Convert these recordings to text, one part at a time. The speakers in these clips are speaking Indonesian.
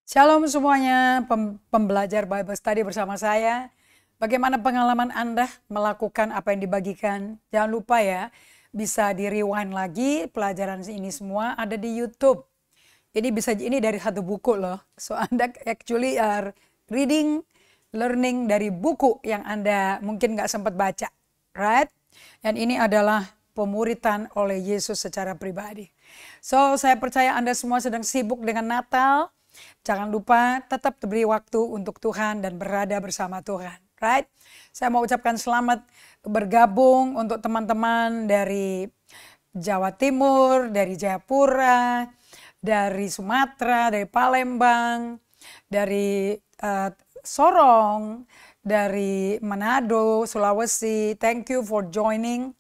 Shalom semuanya, pembelajar Bible Study bersama saya. Bagaimana pengalaman Anda melakukan apa yang dibagikan? Jangan lupa ya, bisa di rewind lagi pelajaran ini semua ada di YouTube. Ini dari satu buku loh. So Anda actually are reading, learning dari buku yang Anda mungkin nggak sempat baca, right? Dan ini adalah pemuritan oleh Yesus secara pribadi. So saya percaya Anda semua sedang sibuk dengan Natal. Jangan lupa tetap beri waktu untuk Tuhan dan berada bersama Tuhan, right? Saya mau ucapkan selamat bergabung untuk teman-teman dari Jawa Timur, dari Jayapura, dari Sumatera, dari Palembang, dari Sorong, dari Manado, Sulawesi. Thank you for joining.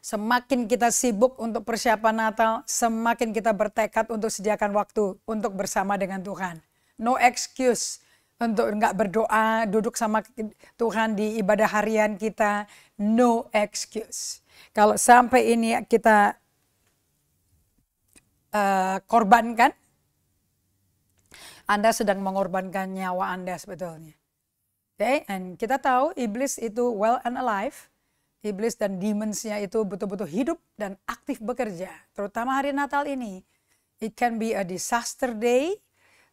Semakin kita sibuk untuk persiapan Natal, semakin kita bertekad untuk sediakan waktu untuk bersama dengan Tuhan. No excuse untuk nggak berdoa, duduk sama Tuhan di ibadah harian kita. No excuse. Kalau sampai ini kita korbankan, Anda sedang mengorbankan nyawa Anda sebetulnya. Okay? And kita tahu iblis itu well and alive. Iblis dan demons-nya itu betul-betul hidup dan aktif bekerja. Terutama hari Natal ini. It can be a disaster day,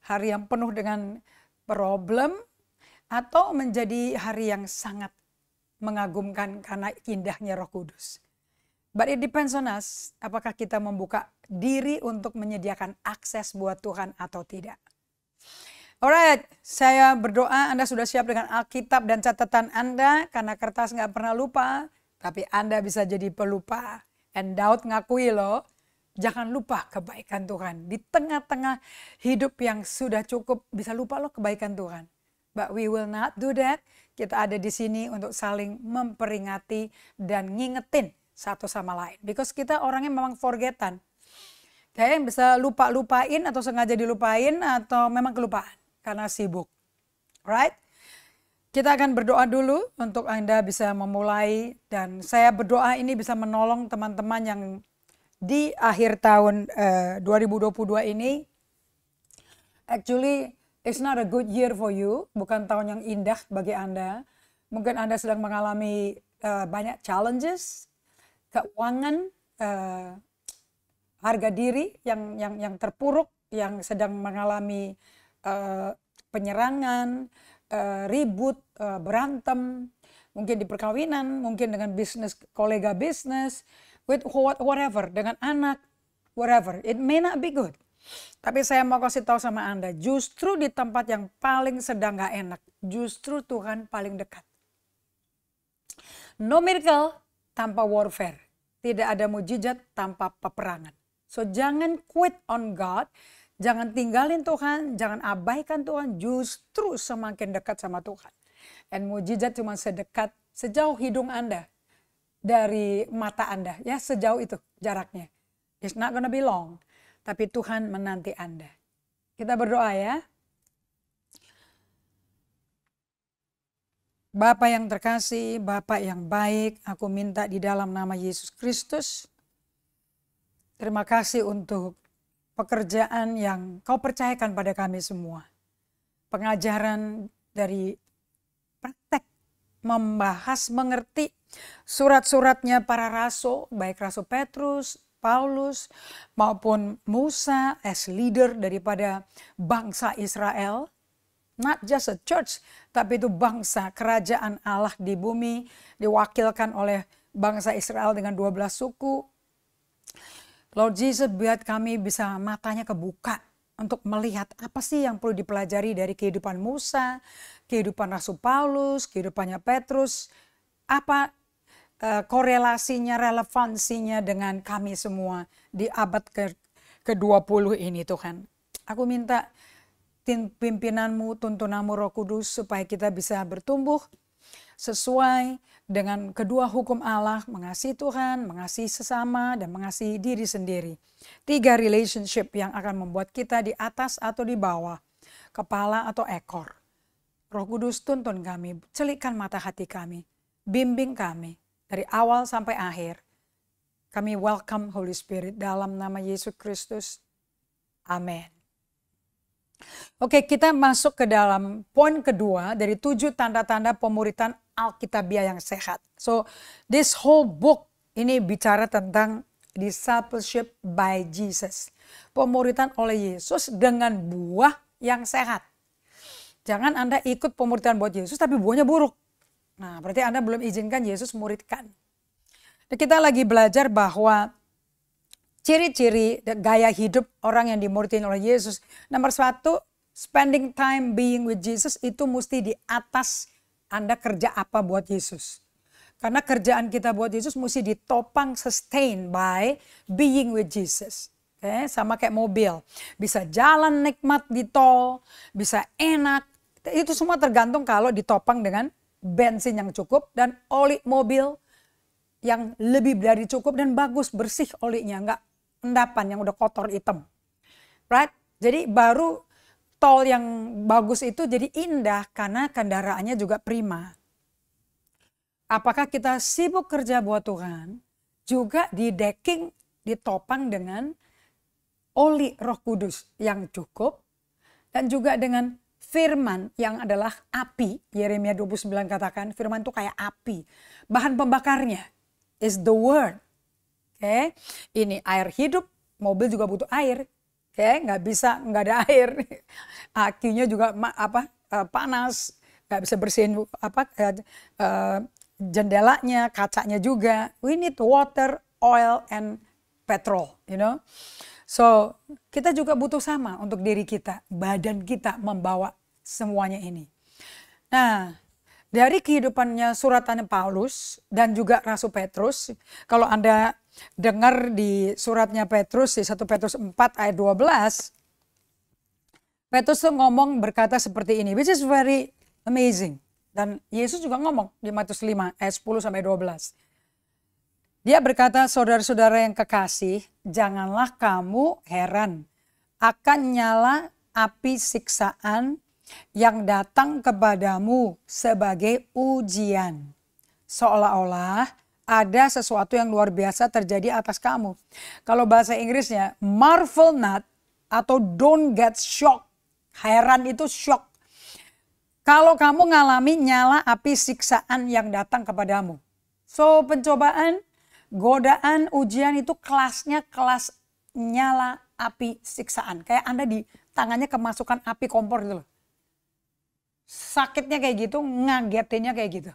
hari yang penuh dengan problem, atau menjadi hari yang sangat mengagumkan karena indahnya Roh Kudus. But it depends on us, apakah kita membuka diri untuk menyediakan akses buat Tuhan atau tidak. Alright, saya berdoa Anda sudah siap dengan Alkitab dan catatan Anda, karena kertas nggak pernah lupa. Tapi Anda bisa jadi pelupa. And Daud ngakui loh, jangan lupa kebaikan Tuhan. Di tengah-tengah hidup yang sudah cukup, bisa lupa loh kebaikan Tuhan. But we will not do that. Kita ada di sini untuk saling memperingati dan ngingetin satu sama lain. Because kita orangnya memang forgetan. Kayak bisa lupa-lupain atau sengaja dilupain atau memang kelupaan. Karena sibuk. Right? Kita akan berdoa dulu untuk Anda bisa memulai, dan saya berdoa ini bisa menolong teman-teman yang di akhir tahun 2022 ini. Actually, it's not a good year for you, bukan tahun yang indah bagi Anda. Mungkin Anda sedang mengalami banyak challenges, keuangan, harga diri yang terpuruk, yang sedang mengalami penyerangan, ribut, berantem, mungkin di perkawinan, mungkin dengan bisnis, kolega bisnis, with whatever, dengan anak, whatever. It may not be good. Tapi saya mau kasih tahu sama Anda, justru di tempat yang paling sedang gak enak, justru Tuhan paling dekat. No miracle tanpa warfare. Tidak ada mujizat tanpa peperangan. So jangan quit on God. Jangan tinggalin Tuhan, jangan abaikan Tuhan, justru semakin dekat sama Tuhan. Dan mujizat cuma sedekat, sejauh hidung Anda dari mata Anda. Ya, sejauh itu jaraknya. It's not gonna be long. Tapi Tuhan menanti Anda. Kita berdoa ya. Bapa yang terkasih, Bapa yang baik, aku minta di dalam nama Yesus Kristus. Terima kasih untuk pekerjaan yang Kau percayakan pada kami semua. Pengajaran dari praktek, membahas, mengerti surat-suratnya para rasul, baik Rasul Petrus, Paulus, maupun Musa as leader daripada bangsa Israel. Not just a church, tapi itu bangsa, kerajaan Allah di bumi, diwakilkan oleh bangsa Israel dengan 12 suku. Lord Jesus, biar kami bisa matanya kebuka untuk melihat apa sih yang perlu dipelajari dari kehidupan Musa, kehidupan Rasul Paulus, kehidupannya Petrus. Apa korelasinya, relevansinya dengan kami semua di abad ke-20 ini Tuhan. Aku minta pimpinanmu, tuntunanmu Roh Kudus supaya kita bisa bertumbuh sesuai dengan kedua hukum Allah, mengasihi Tuhan, mengasihi sesama, dan mengasihi diri sendiri. 3 relationship yang akan membuat kita di atas atau di bawah, kepala atau ekor. Roh Kudus tuntun kami, celikkan mata hati kami, bimbing kami dari awal sampai akhir. Kami welcome Holy Spirit dalam nama Yesus Kristus. Amin. Oke, kita masuk ke dalam poin kedua dari 7 tanda-tanda pemuritan Alkitabiah yang sehat. So, this whole book ini bicara tentang discipleship by Jesus. Pemuritan oleh Yesus dengan buah yang sehat. Jangan Anda ikut pemuritan buat Yesus tapi buahnya buruk. Nah, berarti Anda belum izinkan Yesus muridkan. Dan kita lagi belajar bahwa ciri-ciri gaya hidup orang yang dimuritin oleh Yesus. Nomor 1, spending time being with Jesus itu mesti di atas Anda kerja apa buat Yesus. Karena kerjaan kita buat Yesus mesti ditopang sustain by being with Jesus. Okay? Sama kayak mobil. Bisa jalan nikmat di tol, bisa enak. Itu semua tergantung kalau ditopang dengan bensin yang cukup dan oli mobil yang lebih dari cukup dan bagus, bersih olinya, nggak endapan yang udah kotor hitam. Right? Jadi baru tol yang bagus itu jadi indah karena kendaraannya juga prima. Apakah kita sibuk kerja buat Tuhan juga di-decking, ditopang dengan oli Roh Kudus yang cukup dan juga dengan firman yang adalah api. Yeremia 29 katakan firman itu kayak api. Bahan pembakarnya is the word. Oke, ini air hidup, mobil juga butuh air. Oke, nggak bisa nggak ada air. Akinya juga panas, nggak bisa bersihin jendelanya, kacanya juga. We need water, oil, and petrol, you know. So, kita juga butuh sama untuk diri kita, badan kita membawa semuanya ini. Nah, dari kehidupannya suratan Paulus dan juga Rasul Petrus, kalau Anda dengar di suratnya Petrus di 1 Petrus 4 ayat 12, Petrus tuh ngomong berkata seperti ini, which is very amazing. Dan Yesus juga ngomong di Matius 5 ayat 10 sampai 12. Dia berkata, saudara-saudara yang kekasih, janganlah kamu heran akan nyala api siksaan yang datang kepadamu sebagai ujian. Seolah-olah ada sesuatu yang luar biasa terjadi atas kamu. Kalau bahasa Inggrisnya, marvel not atau don't get shocked. Heran itu shock. Kalau kamu ngalami nyala api siksaan yang datang kepadamu. So pencobaan, godaan, ujian itu kelasnya kelas nyala api siksaan. Kayak Anda di tangannya kemasukan api kompor gitu loh. Sakitnya kayak gitu, ngagetinnya kayak gitu.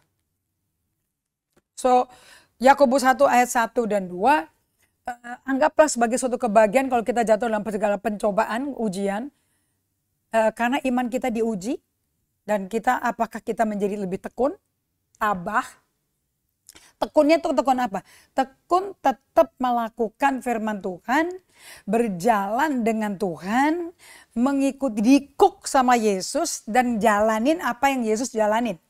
So Yakobus 1 ayat 1 dan 2, anggaplah sebagai suatu kebahagiaan kalau kita jatuh dalam segala pencobaan, ujian. Karena iman kita diuji. Dan apakah kita menjadi lebih tekun, tabah. Tekunnya itu tekun apa? Tekun tetap melakukan firman Tuhan, berjalan dengan Tuhan, mengikuti dikuk sama Yesus dan jalanin apa yang Yesus jalanin.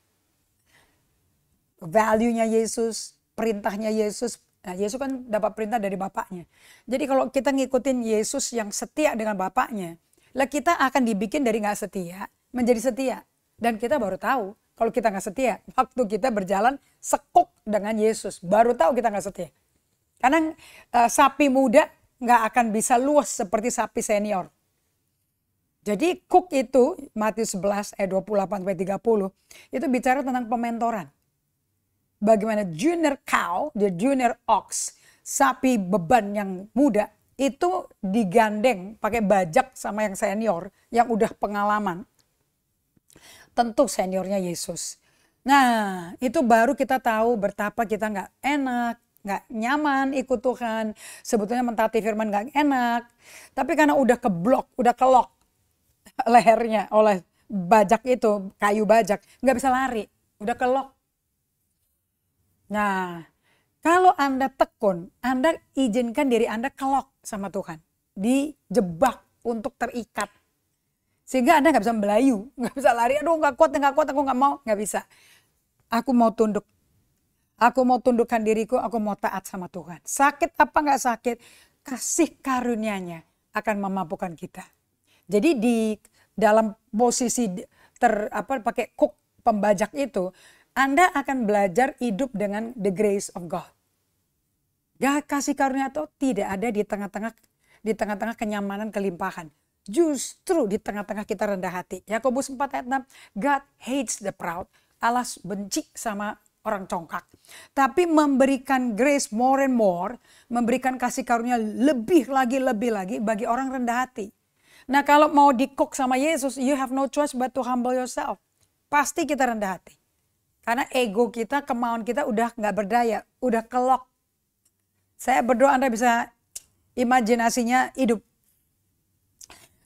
Value-nya Yesus, perintahnya Yesus. Nah, Yesus kan dapat perintah dari Bapaknya. Jadi kalau kita ngikutin Yesus yang setia dengan Bapaknya, lah kita akan dibikin dari gak setia menjadi setia. Dan kita baru tahu kalau kita gak setia. Waktu kita berjalan sekuk dengan Yesus. Baru tahu kita gak setia. Karena sapi muda gak akan bisa luas seperti sapi senior. Jadi kuk itu, Matius 11 ayat 28-30, itu bicara tentang pementoran. Bagaimana junior cow, the junior ox, sapi beban yang muda, itu digandeng pakai bajak sama yang senior, yang udah pengalaman. Tentu seniornya Yesus. Nah, itu baru kita tahu betapa kita gak enak, gak nyaman ikut Tuhan. Sebetulnya mentaati firman gak enak. Tapi karena udah keblok, udah kelok lehernya oleh bajak itu, kayu bajak, gak bisa lari, udah kelok. Nah, kalau Anda tekun, Anda izinkan diri Anda kelok sama Tuhan. Dijebak untuk terikat. Sehingga Anda gak bisa melayu, gak bisa lari. Aduh gak kuat, aku gak mau. Gak bisa. Aku mau tunduk. Aku mau tundukkan diriku, aku mau taat sama Tuhan. Sakit apa gak sakit, kasih karunia-Nya akan memampukan kita. Jadi di dalam posisi pakai kuk pembajak itu, Anda akan belajar hidup dengan the grace of God. Gak kasih karunia itu tidak ada di tengah-tengah kenyamanan kelimpahan. justru di tengah-tengah kita rendah hati. Yakobus 4 ayat 6, God hates the proud. Allah benci sama orang congkak. Tapi memberikan grace more and more, memberikan kasih karunia lebih lagi bagi orang rendah hati. Nah kalau mau dikok sama Yesus, you have no choice but to humble yourself. Pasti kita rendah hati. Karena ego kita, kemauan kita udah gak berdaya, udah kelok. Saya berdoa Anda bisa imajinasinya hidup.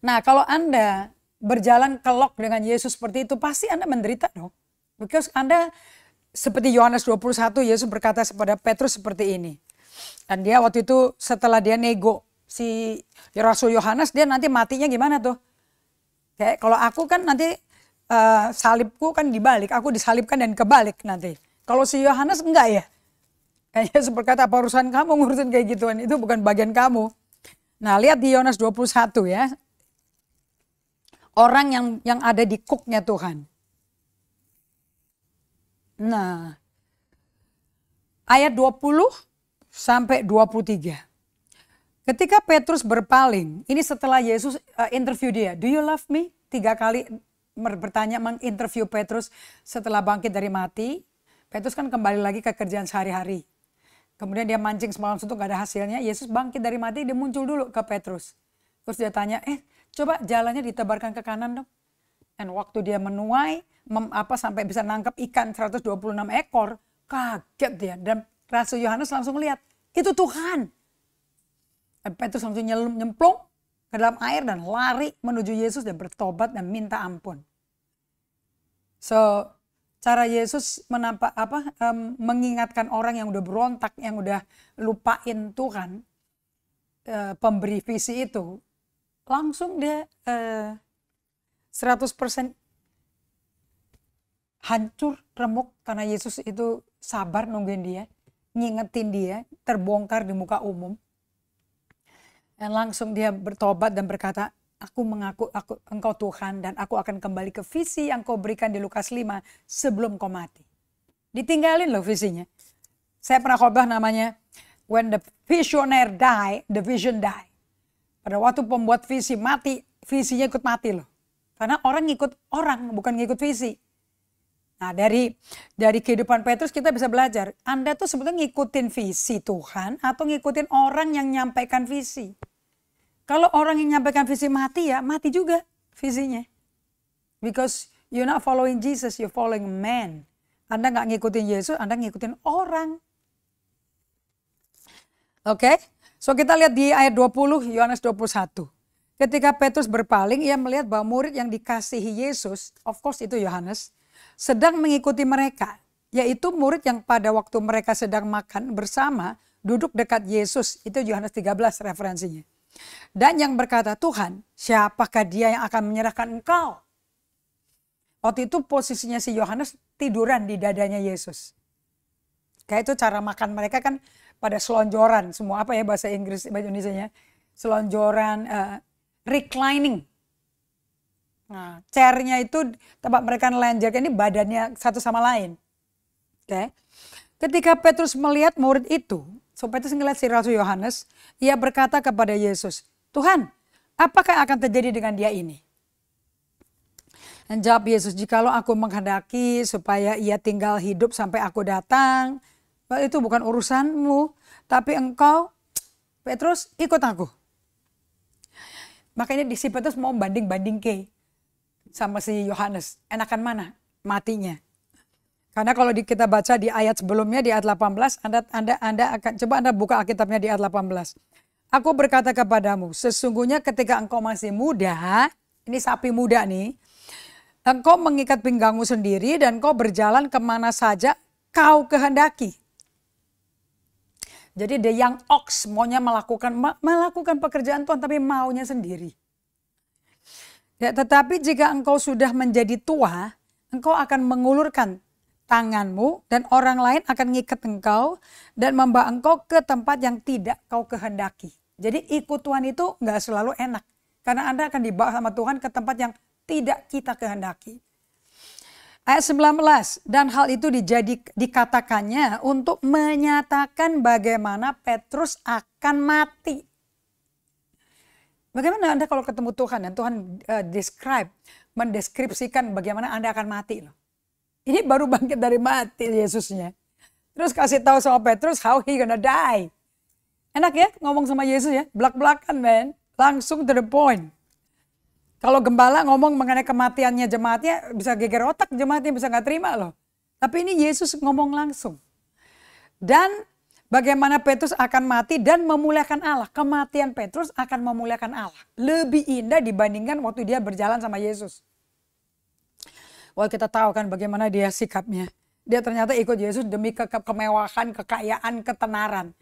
Nah kalau Anda berjalan kelok dengan Yesus seperti itu, pasti Anda menderita dong. Because Anda seperti Yohanes 21, Yesus berkata kepada Petrus seperti ini. Dan dia waktu itu setelah dia nego si Rasul Yohanes, dia nanti matinya gimana tuh? Kayak kalau aku kan nanti salibku kan dibalik, aku disalibkan dan kebalik nanti. Kalau si Yohanes enggak ya? Yesus berkata, apa urusan kamu ngurusin kayak gituan, itu bukan bagian kamu. Nah lihat di Yohanes 21 ya. Orang yang ada di kuknya Tuhan. Nah, ayat 20 sampai 23. Ketika Petrus berpaling, ini setelah Yesus interview dia. Do you love me? 3 kali bertanya, menginterview Petrus setelah bangkit dari mati. Petrus kan kembali lagi ke kerjaan sehari-hari. Kemudian dia mancing semalam itu gak ada hasilnya. Yesus bangkit dari mati, dia muncul dulu ke Petrus. Terus dia tanya, coba jalannya ditebarkan ke kanan dong. Dan waktu dia menuai, sampai bisa nangkap ikan 126 ekor, kaget dia. Dan Rasul Yohanes langsung lihat, itu Tuhan. Dan Petrus langsung nyemplung ke dalam air dan lari menuju Yesus dan bertobat dan minta ampun. So, cara Yesus mengingatkan orang yang udah berontak, yang udah lupain Tuhan, pemberi visi itu, langsung dia 100% hancur, remuk, karena Yesus itu sabar nungguin dia, ngingetin dia, terbongkar di muka umum. Dan langsung dia bertobat dan berkata, aku mengaku engkau Tuhan dan aku akan kembali ke visi yang kau berikan di Lukas 5 sebelum kau mati. Ditinggalin loh visinya. Saya pernah khotbah namanya, when the visionaire die, the vision die. Pada waktu pembuat visi mati, visinya ikut mati loh. Karena orang ngikut orang, bukan ngikut visi. Nah dari kehidupan Petrus kita bisa belajar. Anda tuh sebetulnya ngikutin visi Tuhan atau ngikutin orang yang nyampaikan visi. Kalau orang yang nyampaikan visi mati ya mati juga visinya. Because you're not following Jesus, you're following man. Anda gak ngikutin Yesus, Anda ngikutin orang. Oke? So kita lihat di ayat 20, Yohanes 21. Ketika Petrus berpaling, ia melihat bahwa murid yang dikasihi Yesus, of course itu Yohanes, sedang mengikuti mereka. Yaitu murid yang pada waktu mereka sedang makan bersama, duduk dekat Yesus. Itu Yohanes 13 referensinya. Dan yang berkata, Tuhan, siapakah dia yang akan menyerahkan engkau? Waktu itu posisinya si Yohanes tiduran di dadanya Yesus. Kayak itu cara makan mereka kan pada selonjoran, semua apa ya bahasa Inggris, bahasa Indonesianya, selonjoran, reclining. Nah, chairnya itu tempat mereka nelanjarkan, ini badannya satu sama lain. Oke. Ketika Petrus melihat murid itu, so Petrus ngeliat si Rasul Yohanes, ia berkata kepada Yesus, Tuhan, apakah akan terjadi dengan dia ini? Dan jawab Yesus, jikalau aku menghendaki supaya ia tinggal hidup sampai aku datang, itu bukan urusanmu, tapi engkau, Petrus, ikut aku. Makanya si Petrus mau banding-banding sama si Yohanes. Enakan mana? Matinya. Karena kalau kita baca di ayat sebelumnya, di ayat 18, Anda akan, coba Anda buka Alkitabnya di ayat 18. Aku berkata kepadamu, sesungguhnya ketika engkau masih muda, ini sapi muda nih, engkau mengikat pinggangmu sendiri dan engkau berjalan kemana saja kau kehendaki. Jadi the young ox maunya melakukan pekerjaan Tuhan tapi maunya sendiri. Ya, tetapi jika engkau sudah menjadi tua, engkau akan mengulurkan tanganmu dan orang lain akan ngikat engkau dan membawa engkau ke tempat yang tidak kau kehendaki. Jadi ikut Tuhan itu gak selalu enak. Karena Anda akan dibawa sama Tuhan ke tempat yang tidak kita kehendaki. Ayat 19, dan hal itu dikatakannya untuk menyatakan bagaimana Petrus akan mati. Bagaimana Anda kalau ketemu Tuhan dan Tuhan mendeskripsikan bagaimana Anda akan mati loh. Ini baru bangkit dari mati Yesusnya. Terus kasih tahu sama Petrus how he gonna die. Enak ya ngomong sama Yesus ya, belak-belakan man, langsung to the point. Kalau gembala ngomong mengenai kematiannya jemaatnya bisa geger otak, jemaatnya bisa nggak terima loh. Tapi ini Yesus ngomong langsung. Dan bagaimana Petrus akan mati dan memuliakan Allah. Kematian Petrus akan memuliakan Allah. Lebih indah dibandingkan waktu dia berjalan sama Yesus. Wah kita tahu kan bagaimana dia sikapnya. Dia ternyata ikut Yesus demi kemewahan, kekayaan, ketenaran.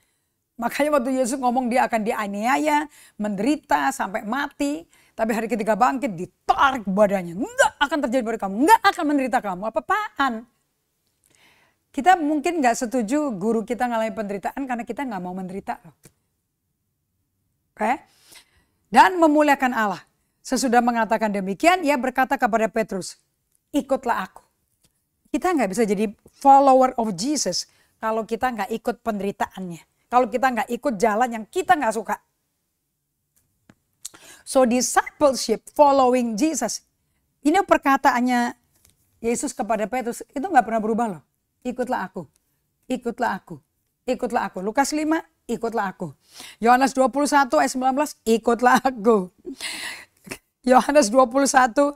Makanya waktu Yesus ngomong dia akan dianiaya, menderita sampai mati. Tapi hari ketiga bangkit ditarik badannya. Enggak akan terjadi pada kamu, enggak akan menderita kamu. Apa-apaan. Kita mungkin gak setuju guru kita ngalamin penderitaan karena kita gak mau menderita. Oke? Dan memuliakan Allah. Sesudah mengatakan demikian, ia berkata kepada Petrus, ikutlah aku. Kita gak bisa jadi follower of Jesus kalau kita gak ikut penderitaannya. Kalau kita nggak ikut jalan yang kita nggak suka. So discipleship, following Jesus. Ini perkataannya Yesus kepada Petrus itu nggak pernah berubah loh. Ikutlah aku, ikutlah aku, ikutlah aku. Lukas 5, ikutlah aku. Yohanes 21 ayat 19, ikutlah aku. Yohanes 21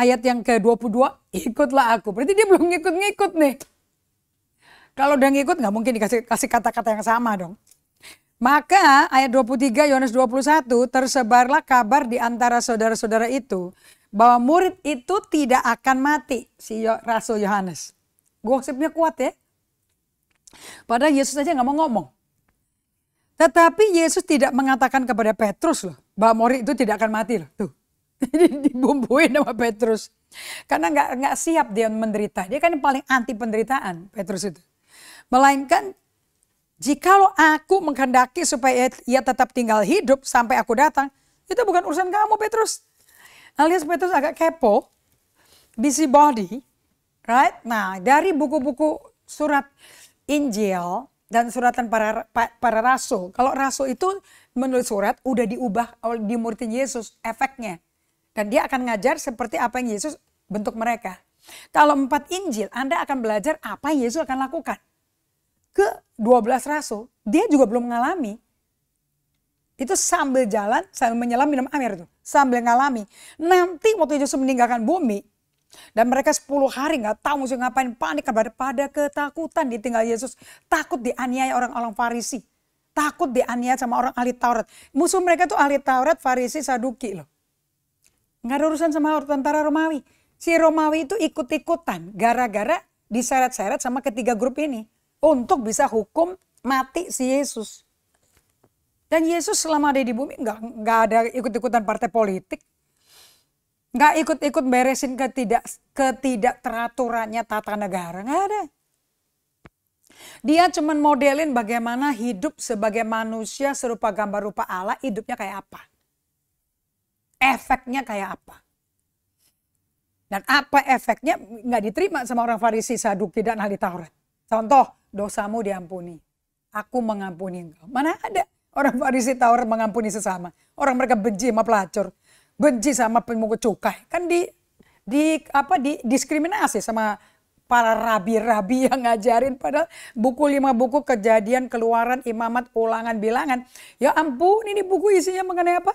ayat yang ke-22, ikutlah aku. Berarti dia belum ngikut-ngikut nih. Kalau udah ngikut nggak mungkin dikasih kata-kata yang sama dong. Maka ayat 23 Yohanes 21 tersebarlah kabar di antara saudara-saudara itu bahwa murid itu tidak akan mati, si Rasul Yohanes. Gosipnya kuat ya. Padahal Yesus aja nggak mau ngomong. Tetapi Yesus tidak mengatakan kepada Petrus loh bahwa murid itu tidak akan mati loh. Tuh. Dibumbuin sama Petrus. Karena nggak siap dia menderita. Dia kan yang paling anti penderitaan Petrus itu. Melainkan jikalau aku menghendaki supaya ia tetap tinggal hidup sampai aku datang, itu bukan urusan kamu Petrus. Alias Petrus agak kepo, busybody, right? Nah dari buku-buku surat Injil dan suratan para rasul. Kalau rasul itu menulis surat udah diubah di muridin Yesus efeknya. Dan dia akan ngajar seperti apa yang Yesus bentuk mereka. Kalau 4 Injil Anda akan belajar apa yang Yesus akan lakukan. Ke 12 rasul, dia juga belum mengalami. Itu sambil jalan, sambil menyelam minum air tuh. Sambil ngalami. Nanti waktu Yesus meninggalkan bumi, dan mereka 10 hari gak tahu mesti ngapain, panik pada ketakutan ditinggal Yesus. Takut dianiaya orang-orang Farisi. Takut dianiaya sama orang ahli Taurat. Musuh mereka tuh ahli Taurat, Farisi, Saduki loh. Gak ada urusan sama tentara Romawi. Si Romawi itu ikut-ikutan gara-gara diseret-seret sama ketiga grup ini. Untuk bisa hukum mati si Yesus. Dan Yesus selama ada di bumi nggak ada ikut-ikutan partai politik. Nggak ikut-ikut beresin ketidakteraturannya tata negara. Nggak ada. Dia cuma modelin bagaimana hidup sebagai manusia serupa gambar rupa Allah. Hidupnya kayak apa. Efeknya kayak apa. Dan apa efeknya nggak diterima sama orang Farisi, Saduki, dan ahli Taurat. Contoh, dosamu diampuni. Aku mengampuni engkau. Mana ada orang Farisi Taurat mengampuni sesama. Orang mereka benci sama pelacur. Benci sama pemungut cukai. Kan diskriminasi sama para rabi-rabi yang ngajarin. Padahal buku 5 buku Kejadian, Keluaran, Imamat, Ulangan, Bilangan. Ya ampun, ini buku isinya mengenai apa?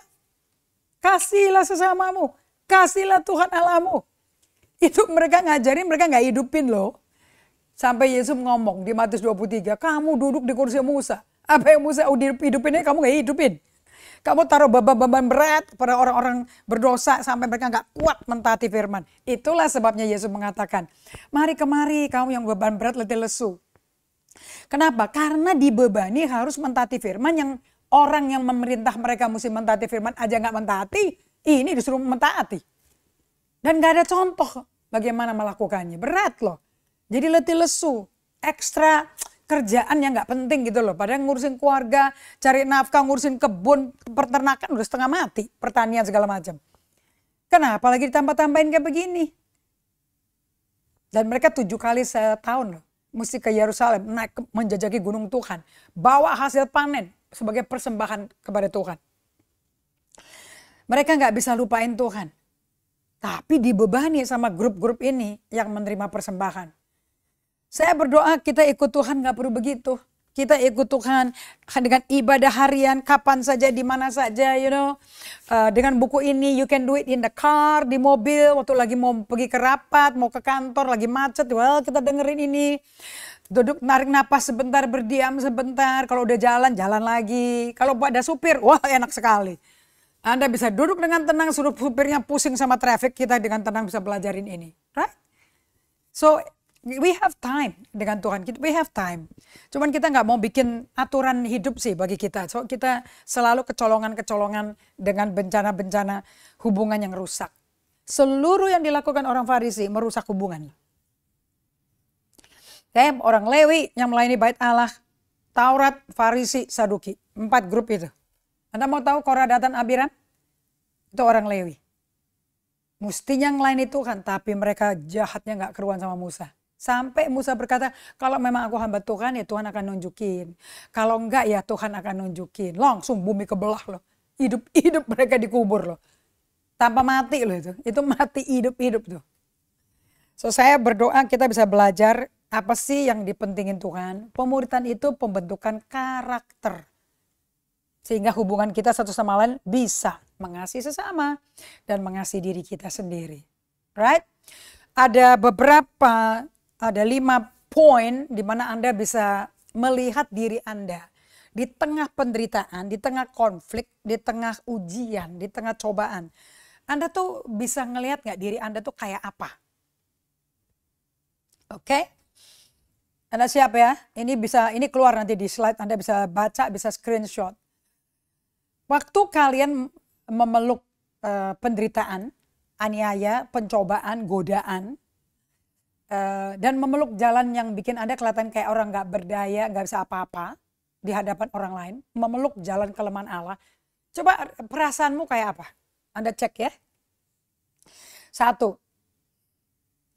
Kasihlah sesamamu. Kasihlah Tuhan Allahmu. Itu mereka ngajarin, mereka gak hidupin loh. Sampai Yesus ngomong di Matius 23, kamu duduk di kursi Musa. Apa yang Musa hidupinnya kamu gak hidupin. Kamu taruh beban-beban berat pada orang-orang berdosa sampai mereka gak kuat mentaati firman. Itulah sebabnya Yesus mengatakan, mari kemari kamu yang beban berat letih lesu. Kenapa? Karena dibebani harus mentaati firman yang orang yang memerintah mereka mesti mentaati firman aja gak mentaati. Ini disuruh mentaati. Dan gak ada contoh bagaimana melakukannya. Berat loh. Jadi letih lesu, ekstra kerjaan yang gak penting gitu loh. Padahal ngurusin keluarga, cari nafkah, ngurusin kebun, peternakan udah setengah mati. Pertanian segala macam. Kenapa lagi ditambah-tambahin kayak begini? Dan mereka 7 kali setahun loh. Mesti ke Yerusalem, naik menjajaki gunung Tuhan. Bawa hasil panen sebagai persembahan kepada Tuhan. Mereka nggak bisa lupain Tuhan. Tapi dibebani sama grup-grup ini yang menerima persembahan. Saya berdoa kita ikut Tuhan nggak perlu begitu. Kita ikut Tuhan dengan ibadah harian, kapan saja, di mana saja, dengan buku ini, you can do it in the car, di mobil, waktu lagi mau pergi ke rapat, mau ke kantor, lagi macet, kita dengerin ini. Duduk, narik napas sebentar, berdiam sebentar, kalau udah jalan, jalan lagi. Kalau ada supir, wah enak sekali. Anda bisa duduk dengan tenang, suruh supirnya pusing sama traffic, kita dengan tenang bisa belajarin ini. Right? So, we have time dengan Tuhan, we have time. Cuman kita nggak mau bikin aturan hidup sih bagi kita. So kita selalu kecolongan-kecolongan dengan bencana-bencana hubungan yang rusak. Seluruh yang dilakukan orang Farisi merusak hubungan. Orang Lewi yang melayani bait Allah, Taurat, Farisi, Saduki. 4 grup itu. Anda mau tahu Korah, Datan, Abiram? Itu orang Lewi. Mestinya melayani Tuhan, tapi mereka jahatnya nggak keruan sama Musa. Sampai Musa berkata, kalau memang aku hamba Tuhan, ya Tuhan akan nunjukin. Kalau enggak, ya Tuhan akan nunjukin. Langsung bumi kebelah loh. Hidup-hidup mereka dikubur loh. Tanpa mati loh itu. Itu mati hidup-hidup tuh. So saya berdoa kita bisa belajar apa sih yang dipentingin Tuhan. Pemuritan itu pembentukan karakter. Sehingga hubungan kita satu sama lain bisa mengasihi sesama dan mengasihi diri kita sendiri. Right? Ada 5 poin di mana Anda bisa melihat diri Anda di tengah penderitaan, di tengah konflik, di tengah ujian, di tengah cobaan. Anda tuh bisa ngelihat nggak diri Anda tuh kayak apa? Oke? Anda siap ya? Ini keluar nanti di slide, Anda bisa baca, bisa screenshot. Waktu kalian memeluk penderitaan, aniaya, pencobaan, godaan, dan memeluk jalan yang bikin Anda kelihatan kayak orang gak berdaya, gak bisa apa-apa di hadapan orang lain, memeluk jalan kelemahan Allah. Coba perasaanmu kayak apa? Anda cek ya. 1,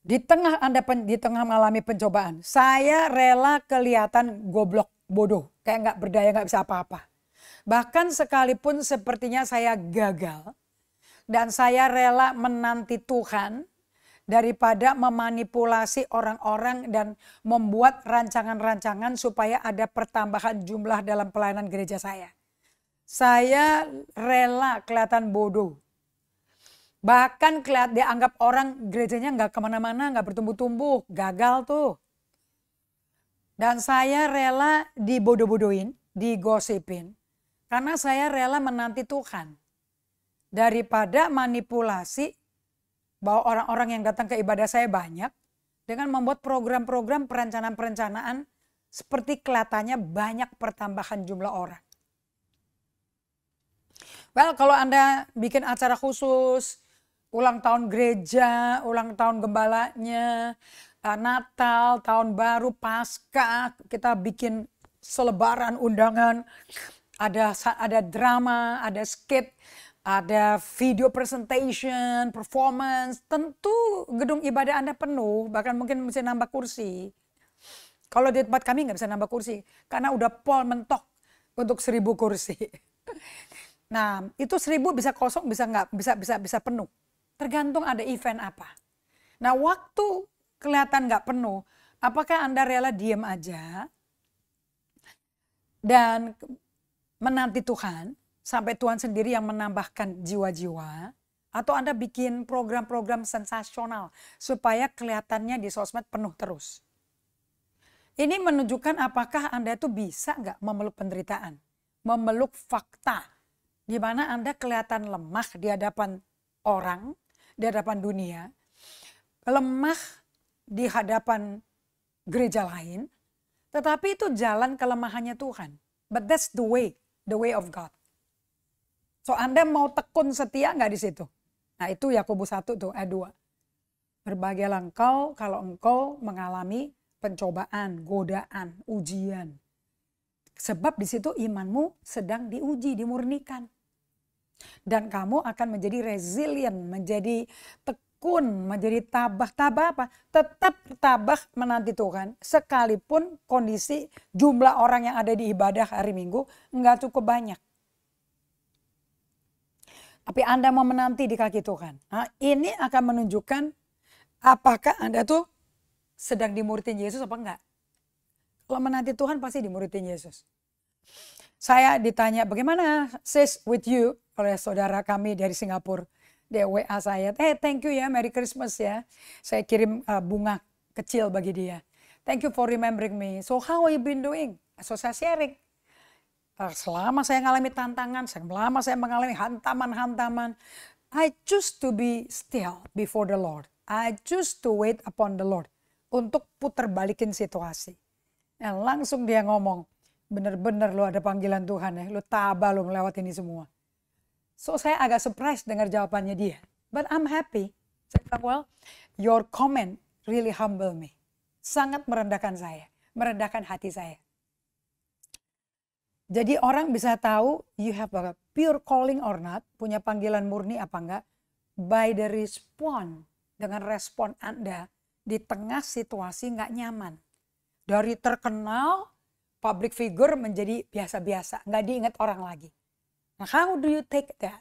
di tengah mengalami pencobaan, saya rela kelihatan goblok, bodoh, kayak gak berdaya, gak bisa apa-apa. Bahkan sekalipun sepertinya saya gagal dan saya rela menanti Tuhan daripada memanipulasi orang-orang dan membuat rancangan-rancangan supaya ada pertambahan jumlah dalam pelayanan gereja saya. Saya rela kelihatan bodoh. Bahkan dianggap orang gerejanya nggak kemana-mana, nggak bertumbuh-tumbuh, gagal tuh. Dan saya rela dibodoh-bodohin, digosipin. Karena saya rela menanti Tuhan. Daripada manipulasi bahwa orang-orang yang datang ke ibadah saya banyak. Dengan membuat program-program perencanaan-perencanaan seperti kelihatannya banyak pertambahan jumlah orang. Well, kalau Anda bikin acara khusus, ulang tahun gereja, ulang tahun gembalanya, Natal, tahun baru, Paskah, kita bikin selebaran undangan. Ada drama, ada skit, ada video presentation, performance. Tentu gedung ibadah Anda penuh, bahkan mungkin mesti nambah kursi. Kalau di tempat kami nggak bisa nambah kursi, karena udah pol mentok untuk 1.000 kursi. Nah, itu 1.000 bisa kosong, bisa nggak, bisa penuh. Tergantung ada event apa. Nah, waktu kelihatan nggak penuh, apakah Anda rela diam aja dan menanti Tuhan, sampai Tuhan sendiri yang menambahkan jiwa-jiwa, atau Anda bikin program-program sensasional supaya kelihatannya di sosmed penuh terus. Ini menunjukkan apakah Anda itu bisa nggak memeluk penderitaan, memeluk fakta, di mana Anda kelihatan lemah di hadapan orang, di hadapan dunia, lemah di hadapan gereja lain, tetapi itu jalan kelemahannya Tuhan. But that's the way of God. So Anda mau tekun setia nggak di situ? Nah itu Yakobus 1 tuh ayat 2. Berbahagialah engkau kalau engkau mengalami pencobaan, godaan, ujian. Sebab di situ imanmu sedang diuji, dimurnikan. Dan kamu akan menjadi resilient, menjadi tekun, menjadi tabah apa? Tetap tabah menanti Tuhan. Sekalipun kondisi jumlah orang yang ada di ibadah hari Minggu nggak cukup banyak. Tapi Anda mau menanti di kaki Tuhan. Nah, ini akan menunjukkan apakah Anda tuh sedang dimuritin Yesus apa enggak. Kalau menanti Tuhan pasti dimuritin Yesus. Saya ditanya, bagaimana sis with you? Oleh saudara kami dari Singapura. Dia WA saya, thank you ya, Merry Christmas ya. Saya kirim bunga kecil bagi dia. Thank you for remembering me. So how have you been doing? So saya sharing. Selama saya mengalami tantangan, selama saya mengalami hantaman-hantaman, I choose to be still before the Lord. I choose to wait upon the Lord. Untuk putar balikin situasi. Nah, langsung dia ngomong, bener-bener lo ada panggilan Tuhan ya, lo tabah lo melewati ini semua. So saya agak surprise dengar jawabannya dia. But I'm happy. Saya bilang, well, your comment really humble me. Sangat merendahkan saya, merendahkan hati saya. Jadi orang bisa tahu you have a pure calling or not, punya panggilan murni apa enggak, by the response, dengan respon Anda di tengah situasi enggak nyaman. Dari terkenal, public figure menjadi biasa-biasa, enggak diingat orang lagi. Nah, how do you take that?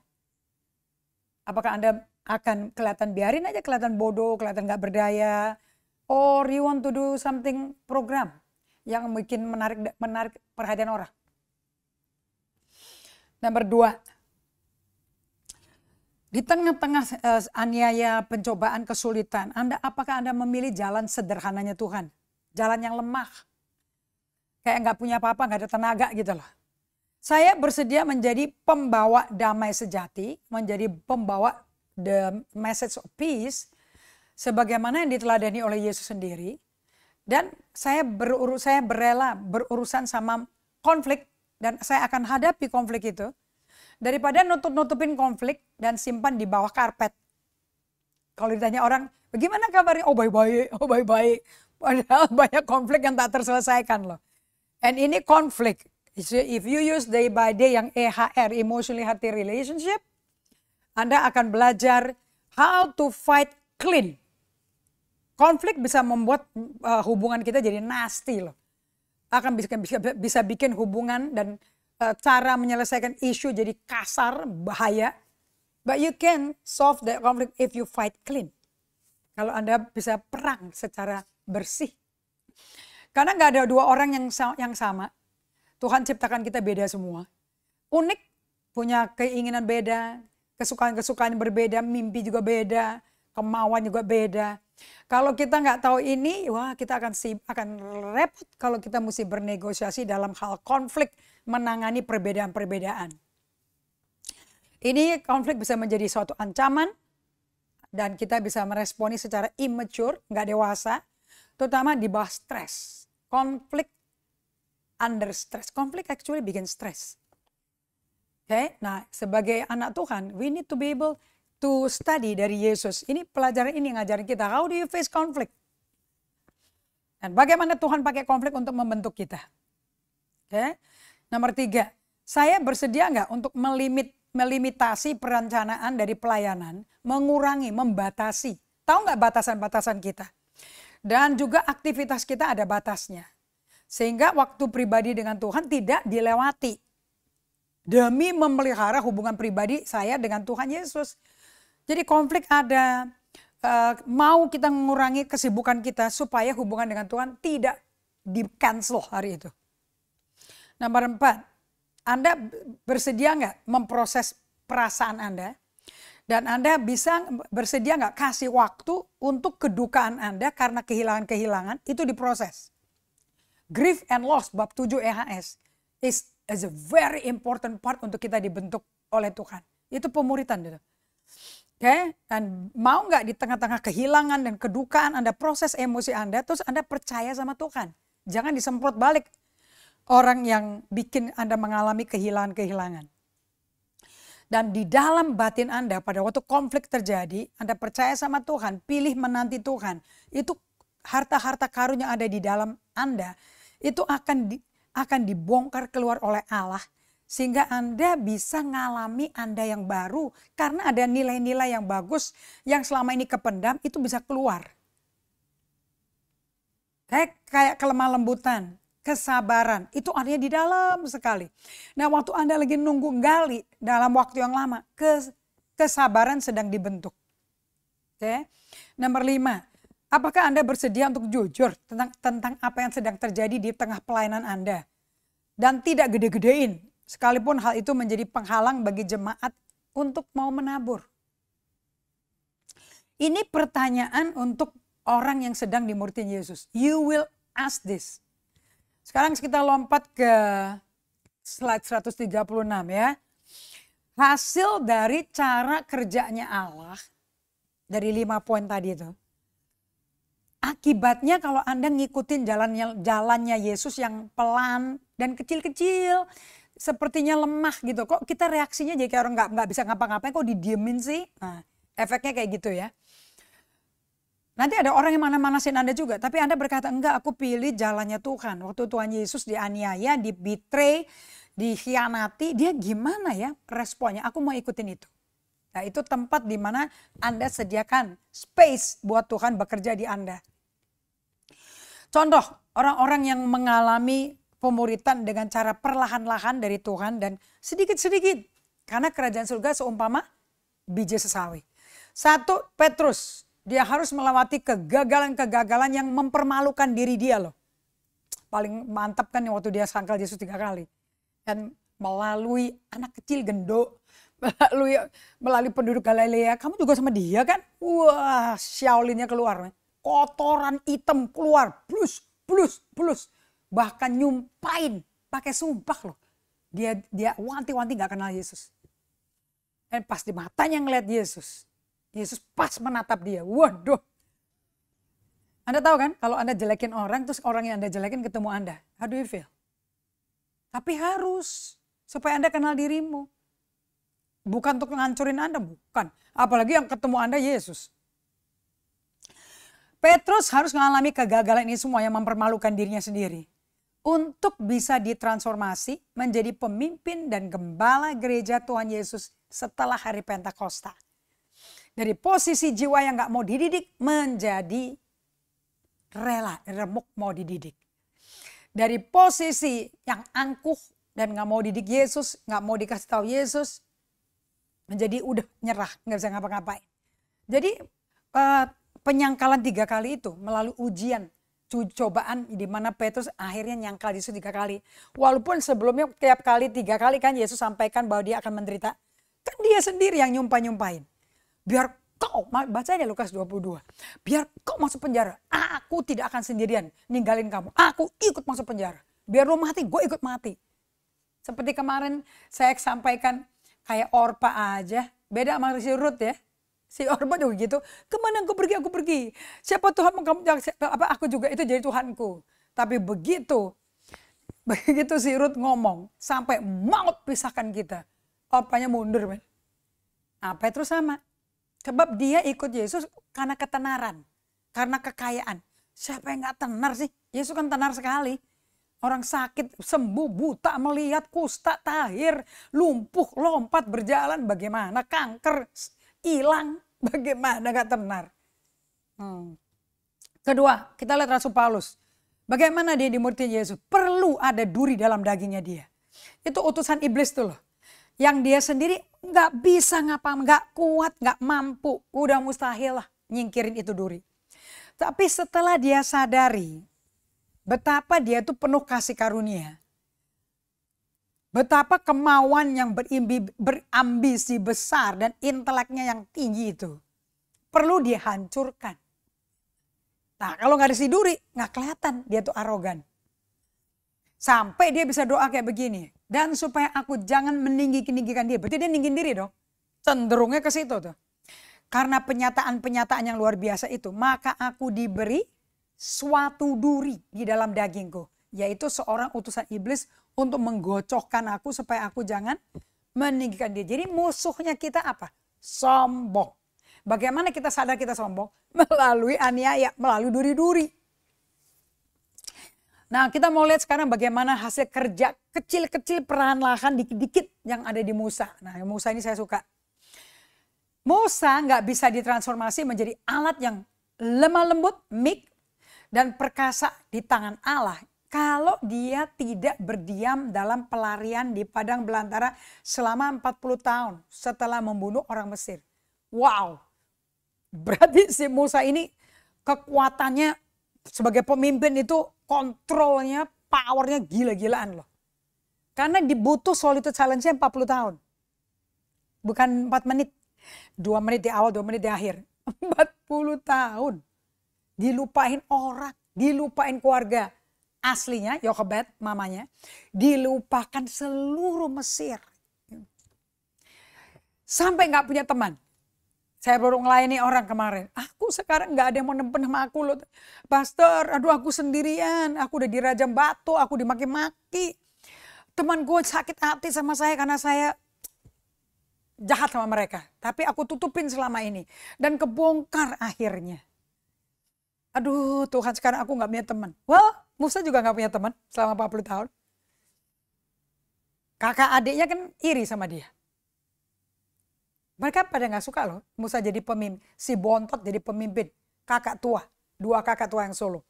Apakah Anda akan kelihatan biarin aja, kelihatan bodoh, kelihatan enggak berdaya, or you want to do something program yang mungkin menarik perhatian orang? Nomor 2, di tengah-tengah aniaya, pencobaan, kesulitan, apakah Anda memilih jalan sederhananya Tuhan? Jalan yang lemah, kayak nggak punya apa-apa, nggak ada tenaga gitu loh. Saya bersedia menjadi pembawa damai sejati, menjadi pembawa the message of peace, sebagaimana yang diteladani oleh Yesus sendiri. Dan saya berela berurusan sama konflik, dan saya akan hadapi konflik itu daripada nutupin konflik dan simpan di bawah karpet. Kalau ditanya orang, bagaimana kabarnya? Oh baik-baik, oh baik-baik. Padahal banyak konflik yang tak terselesaikan loh. And ini konflik. If you use day by day yang EHR, emotionally healthy relationship, Anda akan belajar how to fight clean. Konflik bisa membuat hubungan kita jadi nasty loh. Akan bisa bikin hubungan dan cara menyelesaikan isu jadi kasar, bahaya. But you can solve the conflict if you fight clean. Kalau Anda bisa perang secara bersih. Karena nggak ada dua orang yang sama. Tuhan ciptakan kita beda semua. Unik, punya keinginan beda, kesukaan-kesukaan berbeda, mimpi juga beda, kemauan juga beda. Kalau kita nggak tahu ini, wah kita akan repot kalau kita mesti bernegosiasi dalam hal konflik, menangani perbedaan-perbedaan. Ini konflik bisa menjadi suatu ancaman dan kita bisa meresponi secara immature, nggak dewasa, terutama di bawah stres. Konflik under stress. Konflik actually bikin stres. Oke, nah sebagai anak Tuhan, we need to be able to study dari Yesus. Ini pelajaran ini ngajarin kita, how do you face conflict? Dan bagaimana Tuhan pakai konflik untuk membentuk kita. Oke. Nomor 3, saya bersedia nggak untuk melimitasi perencanaan dari pelayanan, mengurangi, membatasi. Tahu nggak batasan-batasan kita? Dan juga aktivitas kita ada batasnya. Sehingga waktu pribadi dengan Tuhan tidak dilewati. Demi memelihara hubungan pribadi saya dengan Tuhan Yesus. Jadi konflik ada, mau kita mengurangi kesibukan kita supaya hubungan dengan Tuhan tidak di-cancel hari itu. Nomor 4, Anda bersedia nggak memproses perasaan Anda? Dan Anda bisa bersedia nggak kasih waktu untuk kedukaan Anda karena kehilangan-kehilangan itu diproses. Grief and loss, bab 7 EHS, is a very important part untuk kita dibentuk oleh Tuhan. Itu pemuritan gitu. Oke, dan mau nggak di tengah-tengah kehilangan dan kedukaan Anda proses emosi Anda, terus Anda percaya sama Tuhan. Jangan disemprot balik orang yang bikin Anda mengalami kehilangan-kehilangan. Dan di dalam batin Anda pada waktu konflik terjadi, Anda percaya sama Tuhan, pilih menanti Tuhan. Itu harta-harta karun yang ada di dalam Anda, itu akan dibongkar keluar oleh Allah. Sehingga Anda bisa ngalami Anda yang baru. Karena ada nilai-nilai yang bagus yang selama ini kependam itu bisa keluar. Kayak kelemah lembutan, kesabaran. Itu artinya di dalam sekali. Nah waktu Anda lagi nunggu gali dalam waktu yang lama. kesabaran sedang dibentuk. Oke. Nomor 5, apakah Anda bersedia untuk jujur tentang apa yang sedang terjadi di tengah pelayanan Anda? Dan tidak gede-gedein, sekalipun hal itu menjadi penghalang bagi jemaat untuk mau menabur. Ini pertanyaan untuk orang yang sedang dimuritin Yesus. You will ask this. Sekarang kita lompat ke slide 136 ya. Hasil dari cara kerjanya Allah, dari 5 poin tadi itu. Akibatnya kalau Anda ngikutin jalannya Yesus yang pelan dan kecil-kecil, sepertinya lemah gitu. Kok kita reaksinya jadi kayak orang nggak bisa ngapa-ngapain, kok didiemin sih? Nah, efeknya kayak gitu ya. Nanti ada orang yang mana-manasin Anda juga. Tapi Anda berkata, enggak, aku pilih jalannya Tuhan. Waktu Tuhan Yesus dianiaya, dibetray, dikhianati, dia gimana ya responnya? Aku mau ikutin itu. Nah, itu tempat di mana Anda sediakan space buat Tuhan bekerja di Anda. Contoh, orang-orang yang mengalami pemuritan dengan cara perlahan-lahan dari Tuhan dan sedikit-sedikit. Karena kerajaan surga seumpama biji sesawi. 1, Petrus. Dia harus melewati kegagalan-kegagalan yang mempermalukan diri dia loh. Paling mantap kan waktu dia sangkal Yesus 3 kali. Dan melalui anak kecil gendok, melalui penduduk Galilea, kamu juga sama dia kan? Wah, Shaolinnya keluar. Kotoran hitam keluar, plus. Bahkan nyumpain, pakai sumpah loh. Dia wanti-wanti gak kenal Yesus. Dan pas di matanya ngeliat Yesus pas menatap dia. Waduh. Anda tahu kan kalau Anda jelekin orang, terus orang yang Anda jelekin ketemu Anda. How do you feel? Tapi harus. Supaya Anda kenal dirimu. Bukan untuk ngancurin Anda, bukan. Apalagi yang ketemu Anda Yesus. Petrus harus mengalami kegagalan ini semua yang mempermalukan dirinya sendiri. Untuk bisa ditransformasi menjadi pemimpin dan gembala gereja Tuhan Yesus setelah hari Pentakosta. Dari posisi jiwa yang gak mau dididik menjadi rela, remuk mau dididik. Dari posisi yang angkuh dan gak mau didik Yesus, gak mau dikasih tahu Yesus, menjadi udah nyerah, gak bisa ngapa-ngapain. Jadi penyangkalan 3 kali itu melalui ujian, cobaan di mana Petrus akhirnya nyangkal Yesus 3 kali. Walaupun sebelumnya tiap kali 3 kali kan Yesus sampaikan bahwa dia akan menderita. Kan dia sendiri yang nyumpain. Biar kau, baca aja Lukas 22. Biar kau masuk penjara, aku tidak akan sendirian ninggalin kamu. Aku ikut masuk penjara. Biar lu mati, gue ikut mati. Seperti kemarin saya sampaikan kayak Orpa aja. Beda sama si Ruth ya. Si Orpa juga gitu. Kemana aku pergi. Siapa Tuhan kamu, aku juga itu jadi Tuhanku. Tapi begitu si Ruth ngomong, sampai maut pisahkan kita. Orpanya mundur. Nah, Petrus sama. Sebab dia ikut Yesus karena ketenaran, karena kekayaan. Siapa yang gak tenar sih? Yesus kan tenar sekali. Orang sakit sembuh, buta melihat, kusta tahir, lumpuh, lompat, berjalan. Bagaimana? Kanker hilang. Bagaimana gak tenar? Kedua, kita lihat Rasul Paulus. Bagaimana dia dimuritin Yesus? Perlu ada duri dalam dagingnya dia. Itu utusan iblis tuh loh. Yang dia sendiri gak bisa gak kuat, gak mampu. Udah mustahil lah nyingkirin itu duri. Tapi setelah dia sadari betapa dia tuh penuh kasih karunia. Betapa kemauan yang berambisi besar dan inteleknya yang tinggi itu perlu dihancurkan. Nah kalau gak dikasih duri gak kelihatan dia tuh arogan. Sampai dia bisa doa kayak begini. Dan supaya aku jangan meninggikan dia. Berarti dia ninggin diri dong. Cenderungnya ke situ tuh. Karena penyataan-penyataan yang luar biasa itu. Maka aku diberi suatu duri di dalam dagingku. Yaitu seorang utusan iblis untuk menggocokkan aku supaya aku jangan meninggikan dia. Jadi musuhnya kita apa? Sombong. Bagaimana kita sadar kita sombong? Melalui aniaya, melalui duri-duri. Nah kita mau lihat sekarang bagaimana hasil kerja kecil-kecil perlahan-lahan dikit-dikit yang ada di Musa. Nah Musa ini saya suka. Musa nggak bisa ditransformasi menjadi alat yang lemah lembut, meek dan perkasa di tangan Allah kalau dia tidak berdiam dalam pelarian di padang belantara selama 40 tahun setelah membunuh orang Mesir. Wow, berarti si Musa ini kekuatannya sebagai pemimpin itu kontrolnya, powernya gila-gilaan loh. Karena dibutuh solitude silence-nya 40 tahun. Bukan 4 menit. 2 menit di awal, 2 menit di akhir. 40 tahun. Dilupain orang, dilupain keluarga aslinya, Yokebed mamanya. Dilupakan seluruh Mesir. Sampai gak punya teman. Saya baru ngelayani orang kemarin. Aku sekarang gak ada yang mau nempen sama aku loh. Pastor, aduh aku sendirian. Aku udah dirajam batu, aku dimaki-maki. Teman gue sakit hati sama saya karena saya jahat sama mereka. Tapi aku tutupin selama ini. Dan kebongkar akhirnya. Aduh Tuhan, sekarang aku gak punya teman. Well, Musa juga gak punya teman selama 40 tahun. Kakak adiknya kan iri sama dia. Mereka pada gak suka loh Musa jadi pemimpin. Si bontot jadi pemimpin. Kakak tua. 2 kakak tua yang solo.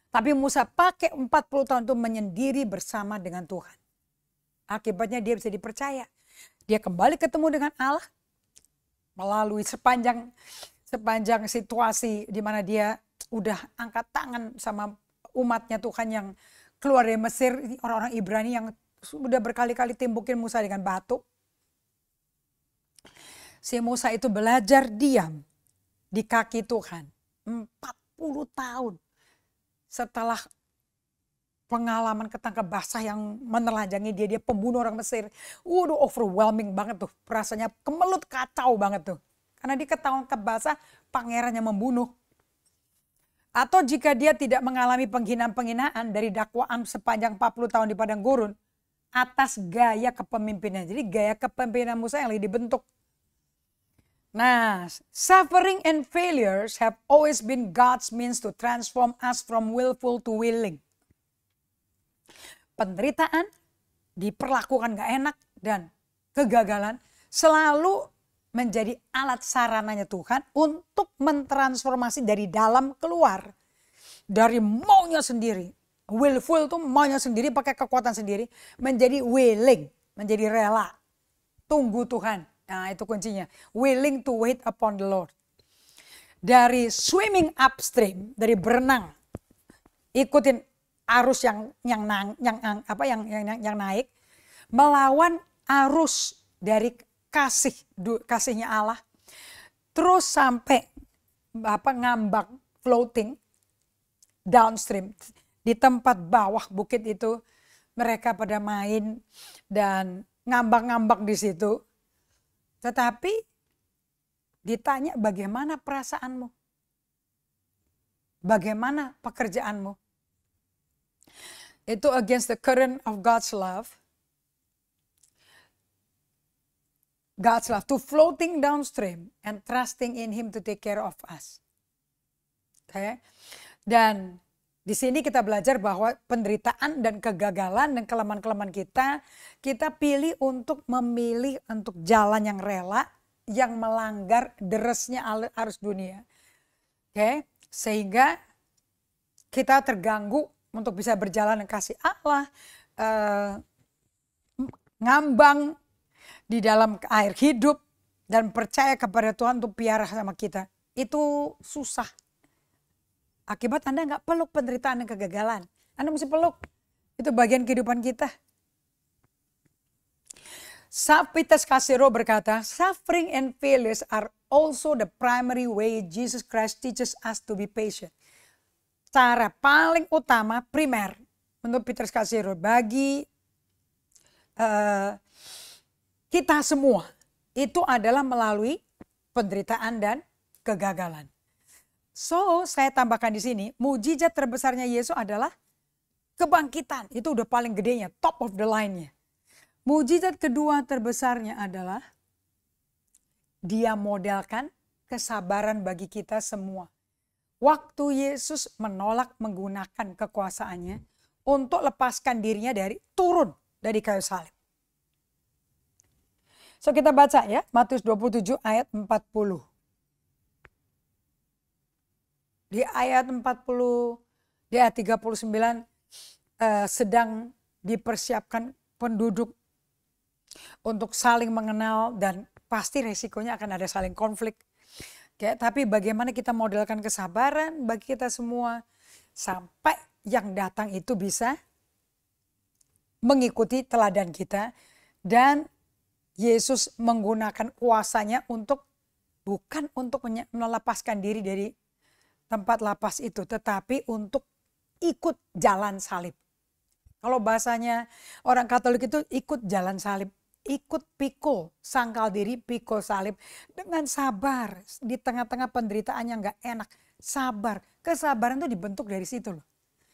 Tapi Musa pakai 40 tahun itu menyendiri bersama dengan Tuhan. Akibatnya dia bisa dipercaya. Dia kembali ketemu dengan Allah. Melalui sepanjang situasi di mana dia udah angkat tangan sama umatnya Tuhan yang keluar dari Mesir. Orang-orang Ibrani yang sudah berkali-kali timbukin Musa dengan batu. Si Musa itu belajar diam di kaki Tuhan 40 tahun setelah pengalaman ketangkep basah yang menelanjangi dia pembunuh orang Mesir. Udah overwhelming banget tuh, rasanya kemelut kacau banget tuh. Karena dia ketangkep basah, pangerannya membunuh. Atau jika dia tidak mengalami penghinaan-penghinaan dari dakwaan sepanjang 40 tahun di padang gurun atas gaya kepemimpinan. Jadi gaya kepemimpinan Musa yang lagi dibentuk. Nah, suffering and failures have always been God's means to transform us from willful to willing. Penderitaan, diperlakukan gak enak, dan kegagalan selalu menjadi alat sarananya Tuhan untuk mentransformasi dari dalam keluar. Dari maunya sendiri. Willful tuh maunya sendiri, pakai kekuatan sendiri. Menjadi willing, menjadi rela. Tunggu Tuhan. Nah itu kuncinya. Willing to wait upon the Lord. Dari swimming upstream, dari berenang, ikutin arus yang naik, melawan arus dari kasihnya Allah, terus sampai ngambang, floating downstream di tempat bawah bukit itu mereka pada main dan ngambang-ngambang di situ. Tetapi ditanya bagaimana perasaanmu? Bagaimana pekerjaanmu? Itu against the current of God's love. God's love to floating downstream and trusting in Him to take care of us. Okay? Dan di sini kita belajar bahwa penderitaan dan kegagalan dan kelemahan-kelemahan kita pilih untuk memilih untuk jalan yang rela, yang melanggar derasnya arus dunia. Okay? Sehingga kita terganggu untuk bisa berjalan dengan kasih Allah, ngambang di dalam air hidup dan percaya kepada Tuhan untuk piara sama kita. Itu susah. Akibat Anda nggak peluk penderitaan dan kegagalan. Anda mesti peluk. Itu bagian kehidupan kita. Peter Scazzero berkata, suffering and failures are also the primary way Jesus Christ teaches us to be patient. Cara paling utama, primer, menurut Peter Scazzero, bagi kita semua, itu adalah melalui penderitaan dan kegagalan. So, saya tambahkan di sini, mujizat terbesarnya Yesus adalah kebangkitan. Itu udah paling gedenya, top of the line-nya. Mujizat kedua terbesarnya adalah dia modelkan kesabaran bagi kita semua. Waktu Yesus menolak menggunakan kekuasaannya untuk lepaskan dirinya turun dari kayu salib. So kita baca ya, Matius 27 ayat 40. Di ayat 40 Di ayat 39 sedang dipersiapkan penduduk untuk saling mengenal dan pasti resikonya akan ada saling konflik. Tapi bagaimana kita modelkan kesabaran bagi kita semua sampai yang datang itu bisa mengikuti teladan kita, dan Yesus menggunakan kuasanya bukan untuk melepaskan diri dari tempat lapas itu, tetapi untuk ikut jalan salib. Kalau bahasanya orang Katolik itu ikut jalan salib, ikut pikul, sangkal diri, pikul salib dengan sabar di tengah-tengah penderitaan yang gak enak. Sabar, kesabaran itu dibentuk dari situ loh.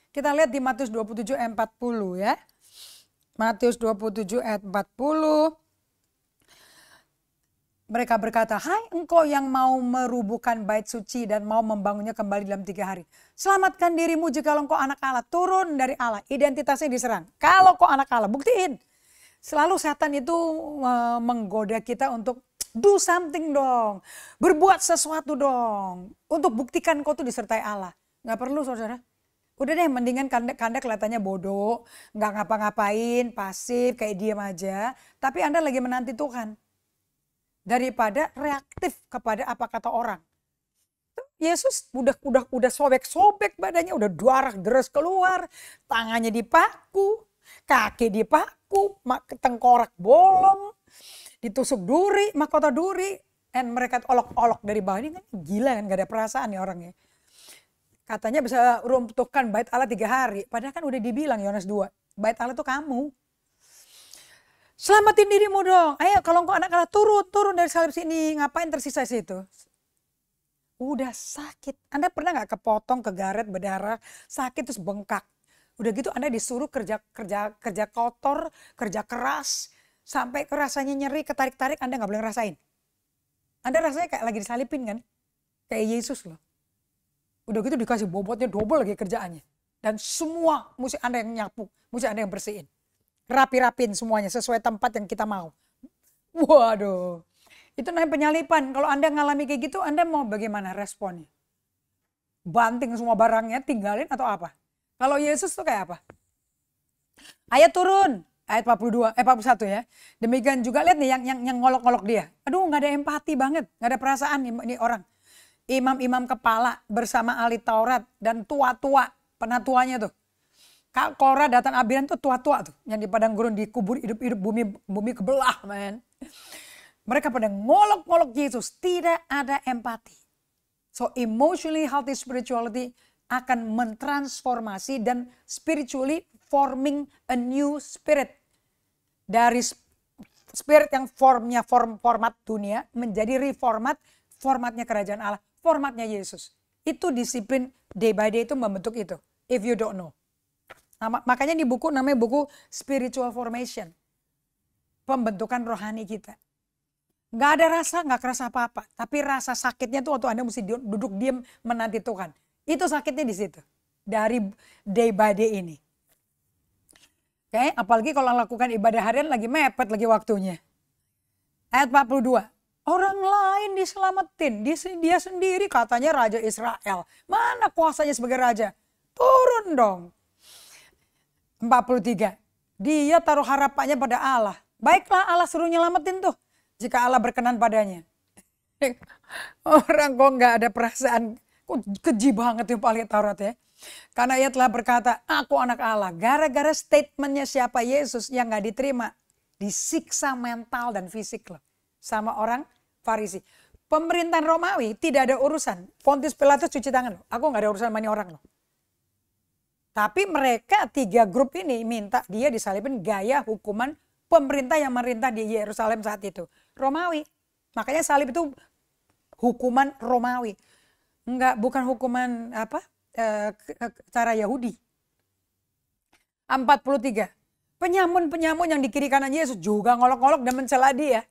Kita lihat di Matius 27 ayat 40 ya. Matius 27 ayat 40. Mereka berkata, hai engkau yang mau merubuhkan bait suci dan mau membangunnya kembali dalam 3 hari. Selamatkan dirimu jika engkau anak Allah. Turun dari Allah, identitasnya diserang. Kalau kau anak Allah, buktiin. Selalu setan itu menggoda kita untuk do something dong. Berbuat sesuatu dong. Untuk buktikan kau tuh disertai Allah. Gak perlu saudara. Udah deh, mendingan Anda kelihatannya bodoh, gak ngapa-ngapain, pasif, kayak diam aja. Tapi Anda lagi menanti Tuhan. Daripada reaktif kepada apa kata orang. Yesus udah sobek-sobek badannya, udah darah deras keluar, tangannya dipaku, kaki dipaku, tengkorak bolong, ditusuk duri, mahkota duri, dan mereka olok-olok dari bawah. Ini kan gila kan, gak ada perasaan nih orangnya. Katanya bisa runtuhkan bait Allah 3 hari. Padahal kan udah dibilang Yohanes 2. Bait Allah itu kamu. Selamatin dirimu dong. Ayo kalau engkau anak Allah turun dari salib sini. Ngapain tersisa situ? Udah sakit. Anda pernah gak kepotong, kegaret, berdarah, sakit terus bengkak. Udah gitu Anda disuruh kerja kotor, kerja keras. Sampai rasanya nyeri, ketarik-tarik Anda gak boleh ngerasain. Anda rasanya kayak lagi disalipin kan. Kayak Yesus loh. Udah gitu dikasih bobotnya double lagi kerjaannya. Dan semua mesti Anda yang nyapu, mesti Anda yang bersihin. Rapi-rapin semuanya sesuai tempat yang kita mau. Waduh, itu namanya penyalipan. Kalau Anda ngalami kayak gitu, Anda mau bagaimana responnya? Banting semua barangnya, tinggalin atau apa? Kalau Yesus tuh kayak apa? Ayat turun, ayat 41 ya. Demikian juga lihat nih yang ngolok-ngolok dia. Aduh, gak ada empati banget, gak ada perasaan nih orang. Imam-imam kepala bersama ahli Taurat dan tua-tua, penatuanya tuh. Korah, Datan, Abiram tuh tua-tua tuh. Yang di padang gurun dikubur hidup-hidup, bumi kebelah men. Mereka pada ngolok-ngolok Yesus, tidak ada empati. So emotionally healthy spirituality akan mentransformasi dan spiritually forming a new spirit. Dari spirit yang format dunia menjadi reformat, formatnya kerajaan Allah. Formatnya Yesus. Itu disiplin day by day itu membentuk itu. If you don't know. Nah, makanya di buku namanya buku Spiritual Formation. Pembentukan rohani kita. Gak ada rasa, gak kerasa apa-apa. Tapi rasa sakitnya tuh waktu Anda mesti duduk diam menanti Tuhan. Itu sakitnya di situ. Dari day by day ini. Oke, apalagi kalau lakukan ibadah harian lagi mepet lagi waktunya. Ayat 42. Orang lain diselamatin, dia sendiri katanya Raja Israel. Mana kuasanya sebagai raja? Turun dong. 43. Dia taruh harapannya pada Allah. Baiklah Allah suruh nyelamatin tuh. Jika Allah berkenan padanya. Orang kok gak ada perasaan. Kok keji banget tuh ahli Taurat ya. Karena ia telah berkata, aku anak Allah. Gara-gara statementnya siapa Yesus yang gak diterima. Disiksa mental dan fisik loh. Sama orang Farisi. Pemerintahan Romawi tidak ada urusan. Pontius Pilatus cuci tangan loh. Aku gak ada urusan sama ini orang loh. Tapi mereka 3 grup ini minta dia disalibin gaya hukuman pemerintah yang merintah di Yerusalem saat itu. Romawi. Makanya salib itu hukuman Romawi. Bukan hukuman cara Yahudi. 43. Penyamun-penyamun yang di kiri kanan Yesus juga ngolok-ngolok dan mencela dia.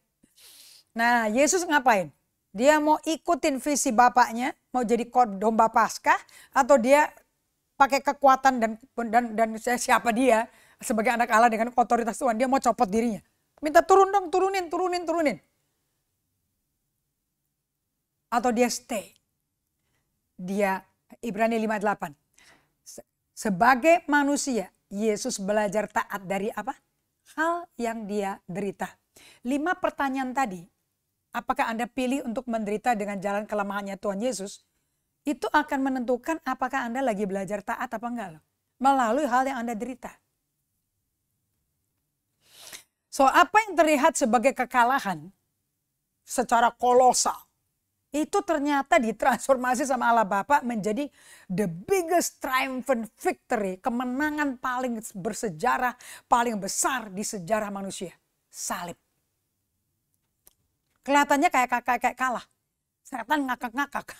Nah, Yesus ngapain? Dia mau ikutin visi bapaknya, mau jadi domba Paskah, atau dia pakai kekuatan dan siapa dia sebagai anak Allah dengan otoritas Tuhan, dia mau copot dirinya. Minta turun dong, turunin. Atau dia stay. Dia Ibrani 5:8. Sebagai manusia, Yesus belajar taat dari apa? Hal yang dia derita. 5 pertanyaan tadi, apakah Anda pilih untuk menderita dengan jalan kelemahannya Tuhan Yesus? Itu akan menentukan apakah Anda lagi belajar taat apa enggak loh. Melalui hal yang Anda derita. So, apa yang terlihat sebagai kekalahan secara kolosal, itu ternyata ditransformasi sama Allah Bapa menjadi the biggest triumphant victory, kemenangan paling bersejarah, paling besar di sejarah manusia. Salib. Kelihatannya kayak kalah. Setan ngakak-ngakak.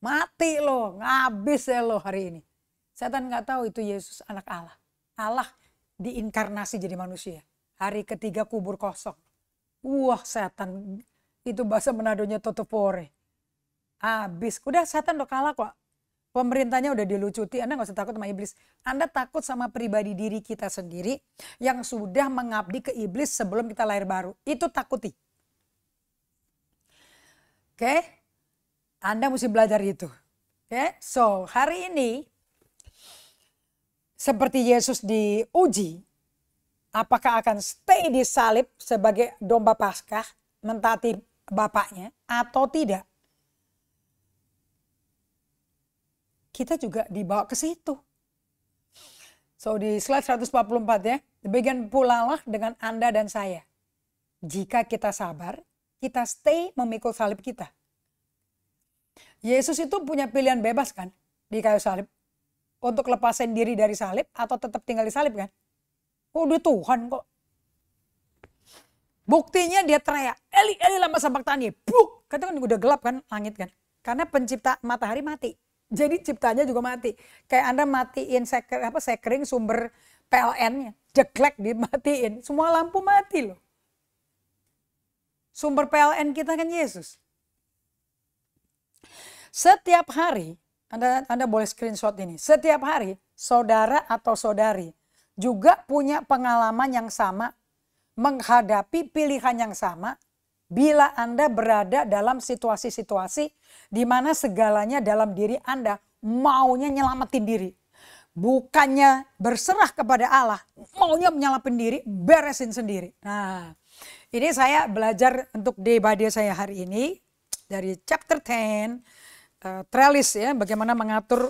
Mati lo, ngabis ya lo hari ini. Setan nggak tahu itu Yesus anak Allah. Allah diinkarnasi jadi manusia. Hari ketiga kubur kosong. Wah, setan. Itu bahasa Menadonya totopore. Habis. Udah, setan udah kalah kok. Pemerintahnya udah dilucuti. Anda gak usah takut sama iblis. Anda takut sama pribadi diri kita sendiri yang sudah mengabdi ke iblis sebelum kita lahir baru. Itu takuti. Oke? Anda mesti belajar itu. Oke? So, hari ini seperti Yesus diuji, apakah akan stay di salib sebagai domba Paskah, mentaati Bapaknya atau tidak. Kita juga dibawa ke situ. So di slide 144 ya, demikian pula lah dengan Anda dan saya. Jika kita sabar, kita stay memikul salib kita. Yesus itu punya pilihan bebas kan di kayu salib. Untuk lepasin diri dari salib atau tetap tinggal di salib kan. Oh dia Tuhan kok. Buktinya dia teriak, Eli, Eli lama sabachthani. Buk, kan udah gelap kan langit kan. Karena pencipta matahari mati. Jadi ciptanya juga mati. Kayak Anda matiin sekring sumber PLN-nya. Jeklek dimatiin. Semua lampu mati loh. Sumber PLN kita kan Yesus. Setiap hari, Anda boleh screenshot ini. Setiap hari, saudara atau saudari juga punya pengalaman yang sama, menghadapi pilihan yang sama bila Anda berada dalam situasi-situasi di mana segalanya dalam diri Anda maunya nyelamatin diri. Bukannya berserah kepada Allah, maunya menyelamatin diri, beresin sendiri. Nah, ini saya belajar untuk day by day saya hari ini dari chapter 10, trellis ya, bagaimana mengatur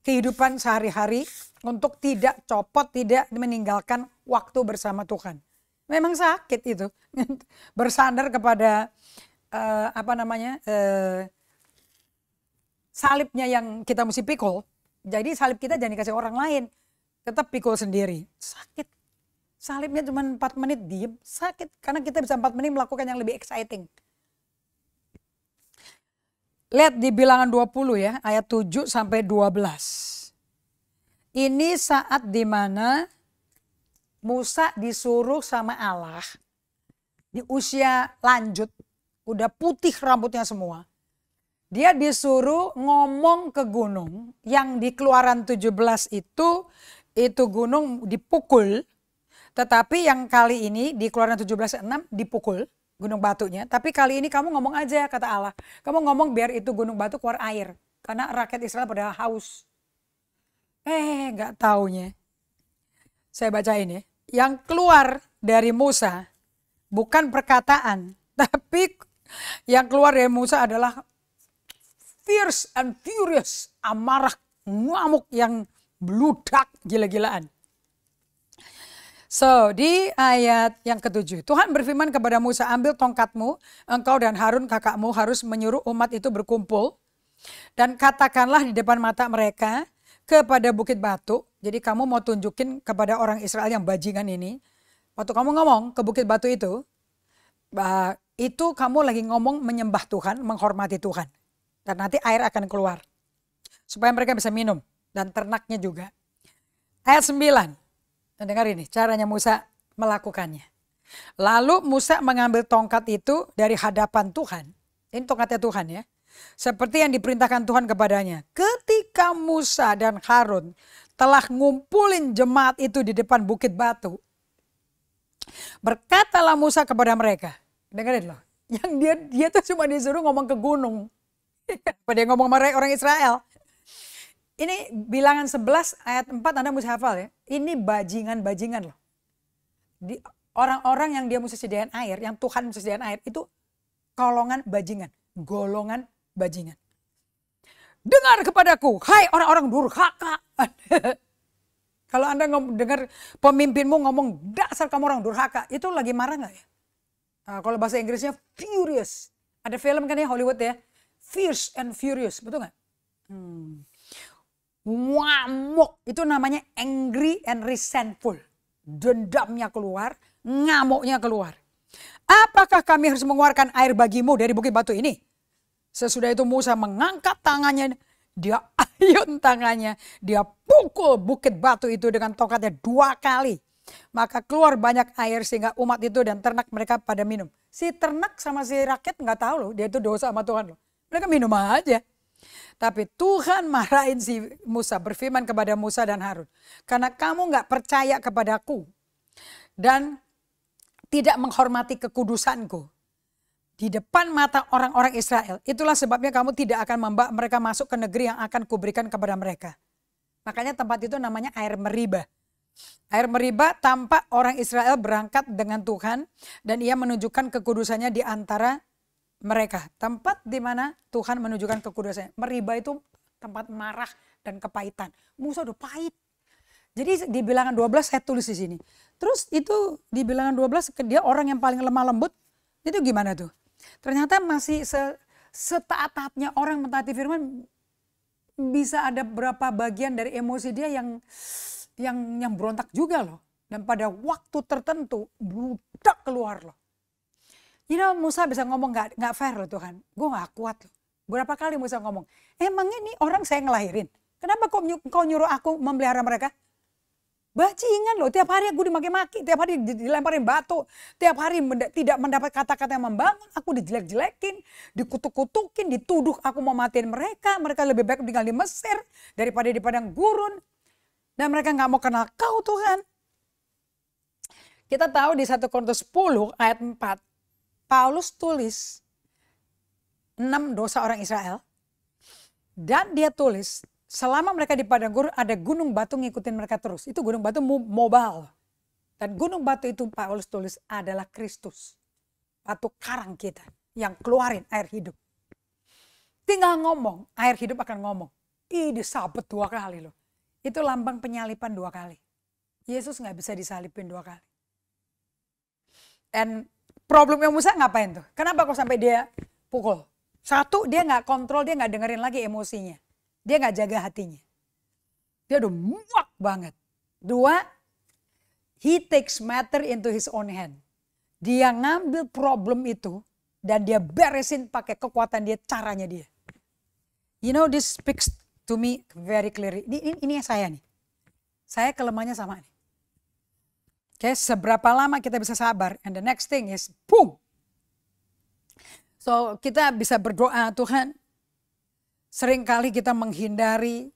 kehidupan sehari-hari untuk tidak copot, tidak meninggalkan waktu bersama Tuhan. Memang sakit itu, bersandar kepada salibnya yang kita mesti pikul. Jadi salib kita jangan dikasih orang lain, tetap pikul sendiri. Sakit. Salibnya cuma 4 menit diem, sakit. Karena kita bisa 4 menit melakukan yang lebih exciting. Lihat di Bilangan 20 ya, ayat 7 sampai 12. Ini saat dimana Musa disuruh sama Allah di usia lanjut, udah putih rambutnya semua. Dia disuruh ngomong ke gunung yang di Keluaran 17 itu gunung dipukul. Tetapi yang kali ini di Keluaran 17:6 dipukul gunung batunya. Tapi kali ini kamu ngomong aja kata Allah. Kamu ngomong biar itu gunung batu keluar air. Karena rakyat Israel pada haus. Gak taunya. Saya bacain ya. Yang keluar dari Musa bukan perkataan. Tapi yang keluar dari Musa adalah fierce and furious. Amarah, ngamuk yang bludak gila-gilaan. So di ayat yang ke-7. Tuhan berfirman kepada Musa, ambil tongkatmu, engkau dan Harun kakakmu harus menyuruh umat itu berkumpul. Dan katakanlah di depan mata mereka kepada bukit batu. Jadi kamu mau tunjukin kepada orang Israel yang bajingan ini. Waktu kamu ngomong ke bukit batu itu kamu lagi ngomong menyembah Tuhan, menghormati Tuhan. Dan nanti air akan keluar. Supaya mereka bisa minum. Dan ternaknya juga. Ayat 9. Dengar ini caranya Musa melakukannya. Lalu Musa mengambil tongkat itu dari hadapan Tuhan. Ini tongkatnya Tuhan ya. Seperti yang diperintahkan Tuhan kepadanya. Ketika Musa dan Harun telah ngumpulin jemaat itu di depan bukit batu. Berkatalah Musa kepada mereka. Dengarin loh. Yang dia tuh cuma disuruh ngomong ke gunung. Pada ngomong sama orang Israel. Ini Bilangan 11 ayat 4 Anda mesti hafal ya. Ini bajingan-bajingan loh. Orang-orang yang dia mesti sediain air, yang Tuhan mesti sediain air, itu golongan bajingan. Dengar kepadaku, hai orang-orang durhaka. Kalau Anda dengar pemimpinmu ngomong, dasar kamu orang durhaka, itu lagi marah gak ya? Kalau bahasa Inggrisnya furious. Ada film kan ya Hollywood ya, Fierce and Furious, betul gak? Ngamuk, itu namanya angry and resentful. Dendamnya keluar, ngamuknya keluar. Apakah kami harus mengeluarkan air bagimu dari bukit batu ini? Sesudah itu Musa mengangkat tangannya, dia ayun tangannya, dia pukul bukit batu itu dengan tongkatnya 2 kali. Maka keluar banyak air sehingga umat itu dan ternak mereka pada minum. Si ternak sama si rakyat nggak tahu loh, dia itu dosa sama Tuhan loh. Mereka minum aja. Tapi Tuhan marahin si Musa, berfirman kepada Musa dan Harun. Karena kamu nggak percaya kepadaku dan tidak menghormati kekudusanku di depan mata orang-orang Israel. Itulah sebabnya kamu tidak akan membawa mereka masuk ke negeri yang akan kuberikan kepada mereka. Makanya tempat itu namanya air Meriba. Air Meriba tampak orang Israel berangkat dengan Tuhan dan ia menunjukkan kekudusannya di antara mereka. Tempat di mana Tuhan menunjukkan kekudusannya. Meriba itu tempat marah dan kepahitan. Musa udah pahit. Jadi di Bilangan 12 saya tulis di sini. Terus itu di Bilangan 12 dia orang yang paling lemah lembut. Itu gimana tuh? Ternyata masih setaat-taatnya orang mentaati firman, bisa ada berapa bagian dari emosi dia yang berontak juga loh. Dan pada waktu tertentu bludak keluar loh. You know, Musa bisa ngomong gak fair loh Tuhan. Gue gak kuat loh. Berapa kali Musa ngomong, emang ini orang saya ngelahirin. Kenapa kau nyuruh aku memelihara mereka? Bajingan loh, tiap hari aku dimaki-maki, tiap hari dilemparin batu, tiap hari tidak mendapat kata-kata yang membangun, aku dijelek-jelekin, dikutuk-kutukin, dituduh aku mau matiin mereka lebih baik tinggal di Mesir daripada di padang gurun. Dan mereka gak mau kenal kau Tuhan. Kita tahu di 1 Korintus 10 ayat 4, Paulus tulis 6 dosa orang Israel. Dan dia tulis, selama mereka di padang gurun ada gunung batu ngikutin mereka terus. Itu gunung batu mobile. Dan gunung batu itu Paulus tulis adalah Kristus. Batu karang kita yang keluarin air hidup. Tinggal ngomong, air hidup akan ngomong. Ih disabet 2 kali loh. Itu lambang penyalipan 2 kali. Yesus gak bisa disalipin 2 kali. Dan problemnya Musa ngapain tuh? Kenapa kok sampai dia pukul? 1, dia gak kontrol, dia gak dengerin lagi emosinya. Dia gak jaga hatinya. Dia udah muak banget. 2, he takes matter into his own hand. Dia ngambil problem itu dan dia beresin pakai kekuatan dia, caranya dia. You know, this speaks to me very clearly. Ini saya nih. Saya kelemahannya sama nih. Oke, seberapa lama kita bisa sabar? And the next thing is boom. So kita bisa berdoa, Tuhan, seringkali kita menghindari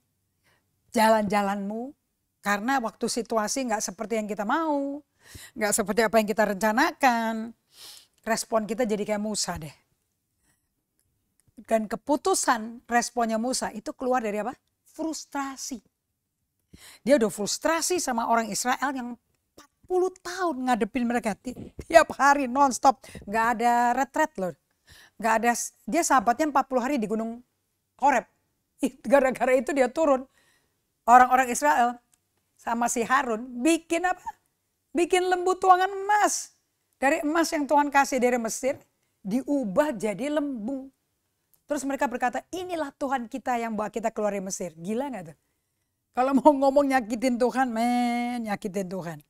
jalan-jalanmu karena waktu situasi gak seperti yang kita mau, gak seperti apa yang kita rencanakan. Respon kita jadi kayak Musa deh. Dan keputusan responnya Musa itu keluar dari apa? Frustrasi. Dia udah frustrasi sama orang Israel yang 40 tahun ngadepin mereka. Tiap hari nonstop. Gak ada retret loh. Gak ada, dia sahabatnya 40 hari di Gunung Horeb. Gara-gara itu dia turun. Orang-orang Israel sama si Harun bikin apa? Bikin lembu tuangan emas. Dari emas yang Tuhan kasih dari Mesir diubah jadi lembu. Terus mereka berkata, inilah Tuhan kita yang bawa kita keluar dari Mesir. Gila gak tuh? Kalau mau ngomong nyakitin Tuhan, nyakitin Tuhan.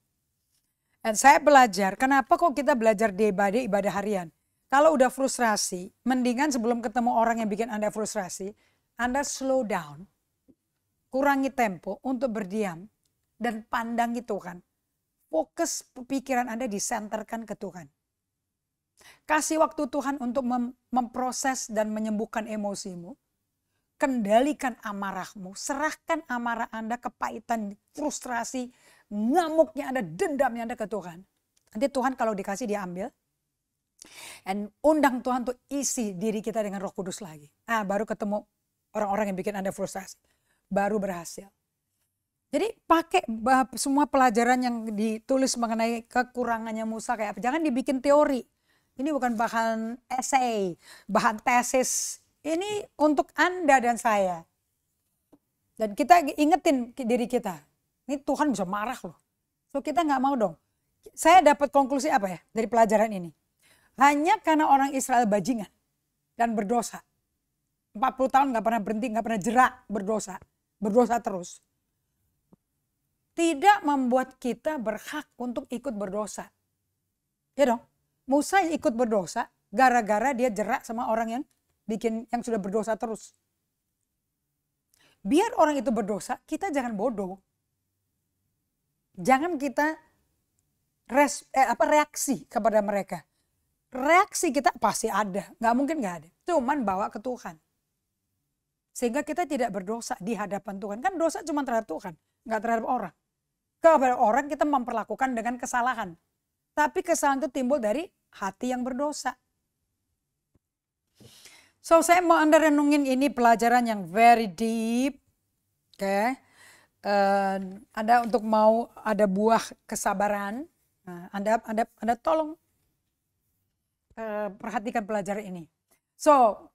Dan saya belajar, kenapa kok kita belajar day by day ibadah harian? Kalau udah frustrasi, mendingan sebelum ketemu orang yang bikin Anda frustrasi, Anda slow down, kurangi tempo untuk berdiam, dan pandangi Tuhan. Fokus pikiran Anda disenterkan ke Tuhan. Kasih waktu Tuhan untuk memproses dan menyembuhkan emosimu. Kendalikan amarahmu. Serahkan amarah Anda, kepahitan, frustrasi, ngamuknya Anda, dendamnya Anda ke Tuhan. Nanti Tuhan kalau dikasih dia ambil. Dan undang Tuhan untuk isi diri kita dengan Roh Kudus lagi. Baru ketemu orang-orang yang bikin Anda frustrasi. baru berhasil. Jadi pakai semua pelajaran yang ditulis mengenai kekurangannya Musa kayak apa. Jangan dibikin teori. Ini bukan bahan essay, bahan tesis. Ini untuk Anda dan saya. Dan kita ingetin diri kita. Ini Tuhan bisa marah loh. So kita nggak mau dong. Saya dapat konklusi apa ya dari pelajaran ini? Hanya karena orang Israel bajingan dan berdosa. 40 tahun gak pernah berhenti, gak pernah jerak berdosa. Berdosa terus. Tidak membuat kita berhak untuk ikut berdosa. Ya dong, Musa ikut berdosa gara-gara dia jerak sama orang yang sudah berdosa terus. Biar orang itu berdosa, kita jangan bodoh. Jangan kita reaksi kepada mereka. Reaksi kita pasti ada, nggak mungkin nggak ada. Cuman bawa ke Tuhan. Sehingga kita tidak berdosa di hadapan Tuhan. Kan dosa cuma terhadap Tuhan, nggak terhadap orang. Kepada orang kita memperlakukan dengan kesalahan. Tapi kesalahan itu timbul dari hati yang berdosa. So saya mau Anda renungin ini pelajaran yang very deep. Oke. Anda untuk mau ada buah kesabaran. Nah, Anda tolong perhatikan pelajaran ini. So,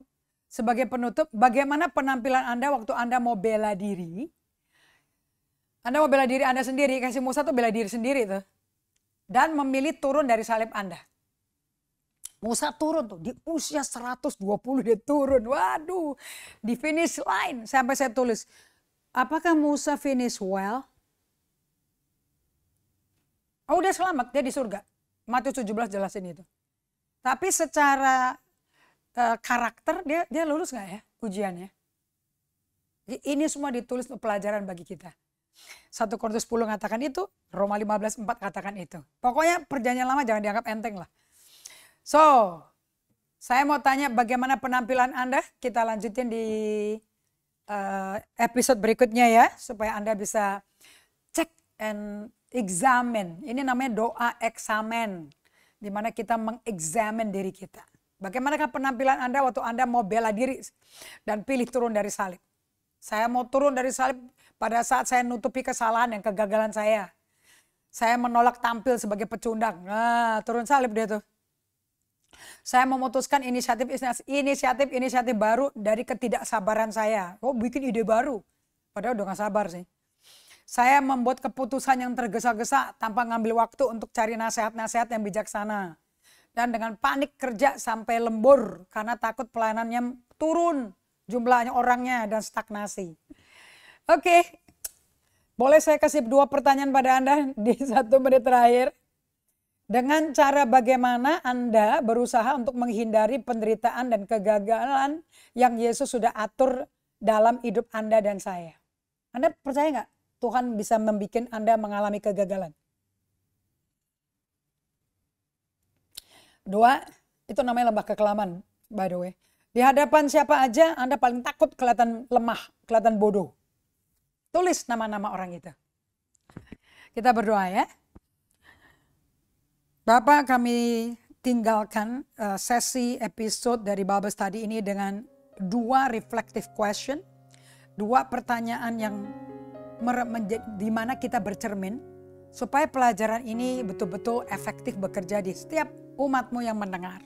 sebagai penutup, bagaimana penampilan Anda waktu Anda mau bela diri? Anda mau bela diri Anda sendiri, kasih Musa tuh bela diri sendiri tuh. Dan memilih turun dari salib Anda. Musa turun tuh, di usia 120 dia turun. Waduh, di finish line sampai saya tulis. Apakah Musa finish well? Oh udah selamat, dia di surga. Matius 17 jelasin itu. Tapi secara karakter dia lulus nggak ya ujiannya? Ini semua ditulis untuk pelajaran bagi kita. 1 Korintus 10 katakan itu, Roma 15:4 katakan itu. Pokoknya perjanjian lama jangan dianggap enteng lah. So, saya mau tanya bagaimana penampilan Anda? Kita lanjutin di episode berikutnya ya, supaya Anda bisa cek and examine. Ini namanya doa eksamen. Di mana kita mengeksamen diri kita. Bagaimanakah penampilan Anda waktu Anda mau bela diri dan pilih turun dari salib? Saya mau turun dari salib pada saat saya nutupi kesalahan dan kegagalan saya. Saya menolak tampil sebagai pecundang. Nah, turun salib dia tuh. Saya memutuskan inisiatif baru dari ketidaksabaran saya. Oh, bikin ide baru. Padahal udah gak sabar sih. Saya membuat keputusan yang tergesa-gesa tanpa ngambil waktu untuk cari nasihat-nasihat yang bijaksana. Dan dengan panik kerja sampai lembur karena takut pelayanannya turun jumlahnya orangnya dan stagnasi. Oke, boleh saya kasih 2 pertanyaan pada Anda di 1 menit terakhir. Dengan cara bagaimana Anda berusaha untuk menghindari penderitaan dan kegagalan yang Yesus sudah atur dalam hidup Anda dan saya. Anda percaya nggak Tuhan bisa membuat Anda mengalami kegagalan? 2, itu namanya lembah kekelaman, by the way. Di hadapan siapa aja Anda paling takut kelihatan lemah, kelihatan bodoh. Tulis nama-nama orang itu. Kita berdoa ya. Bapak, kami tinggalkan sesi episode dari Bible Study ini dengan 2 reflective question. 2 pertanyaan yang di mana kita bercermin supaya pelajaran ini betul-betul efektif bekerja di setiap umatmu yang mendengar.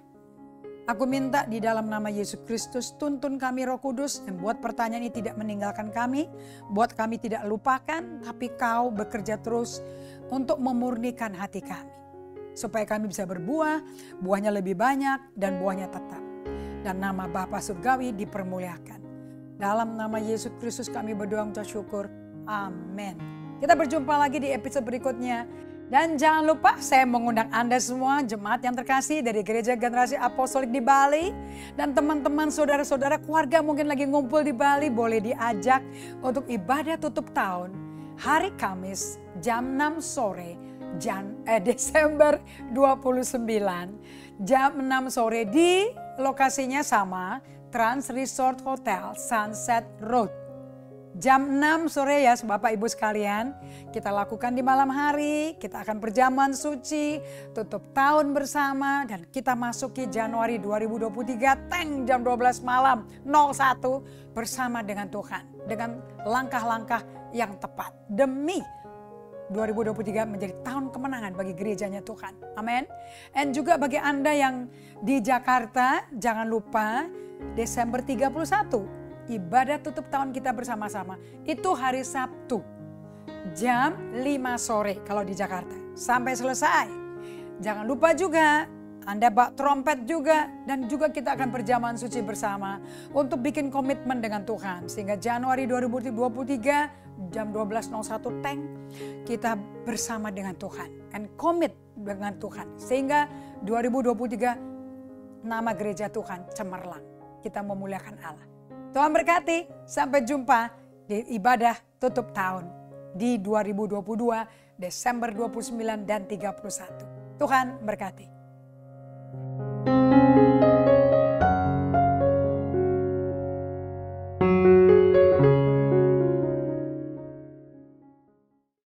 Aku minta di dalam nama Yesus Kristus, tuntun kami Roh Kudus dan buat pertanyaan ini tidak meninggalkan kami, buat kami tidak lupakan, tapi Kau bekerja terus untuk memurnikan hati kami. Supaya kami bisa berbuah, buahnya lebih banyak dan buahnya tetap. Dan nama Bapa Surgawi dipermuliakan. Dalam nama Yesus Kristus kami berdoa mengucap syukur. Amin. Kita berjumpa lagi di episode berikutnya. Dan jangan lupa saya mengundang Anda semua jemaat yang terkasih dari Gereja Generasi Apostolik di Bali. Dan teman-teman saudara-saudara keluarga mungkin lagi ngumpul di Bali. Boleh diajak untuk ibadah tutup tahun hari Kamis jam 6 sore. Desember 29 jam 6 sore di lokasinya sama, Trans Resort Hotel Sunset Road. Jam 6 sore ya Bapak Ibu sekalian, kita lakukan di malam hari, kita akan perjamuan suci, tutup tahun bersama dan kita masuki Januari 2023 jam 12 malam 01 bersama dengan Tuhan. dengan langkah-langkah yang tepat. Demi 2023 menjadi tahun kemenangan bagi gerejanya Tuhan. Amin. Dan juga bagi Anda yang di Jakarta, jangan lupa Desember 31, ibadah tutup tahun kita bersama-sama. Itu hari Sabtu, jam 5 sore kalau di Jakarta. Sampai selesai. Jangan lupa juga, Anda bawa trompet juga, dan juga kita akan berjamahan suci bersama untuk bikin komitmen dengan Tuhan. Sehingga Januari 2023 jam 12.01 tank kita bersama dengan Tuhan. And commit dengan Tuhan. Sehingga 2023 nama gereja Tuhan cemerlang. Kita memuliakan Allah. Tuhan berkati, sampai jumpa di ibadah tutup tahun di 2022 Desember 29 dan 31. Tuhan berkati.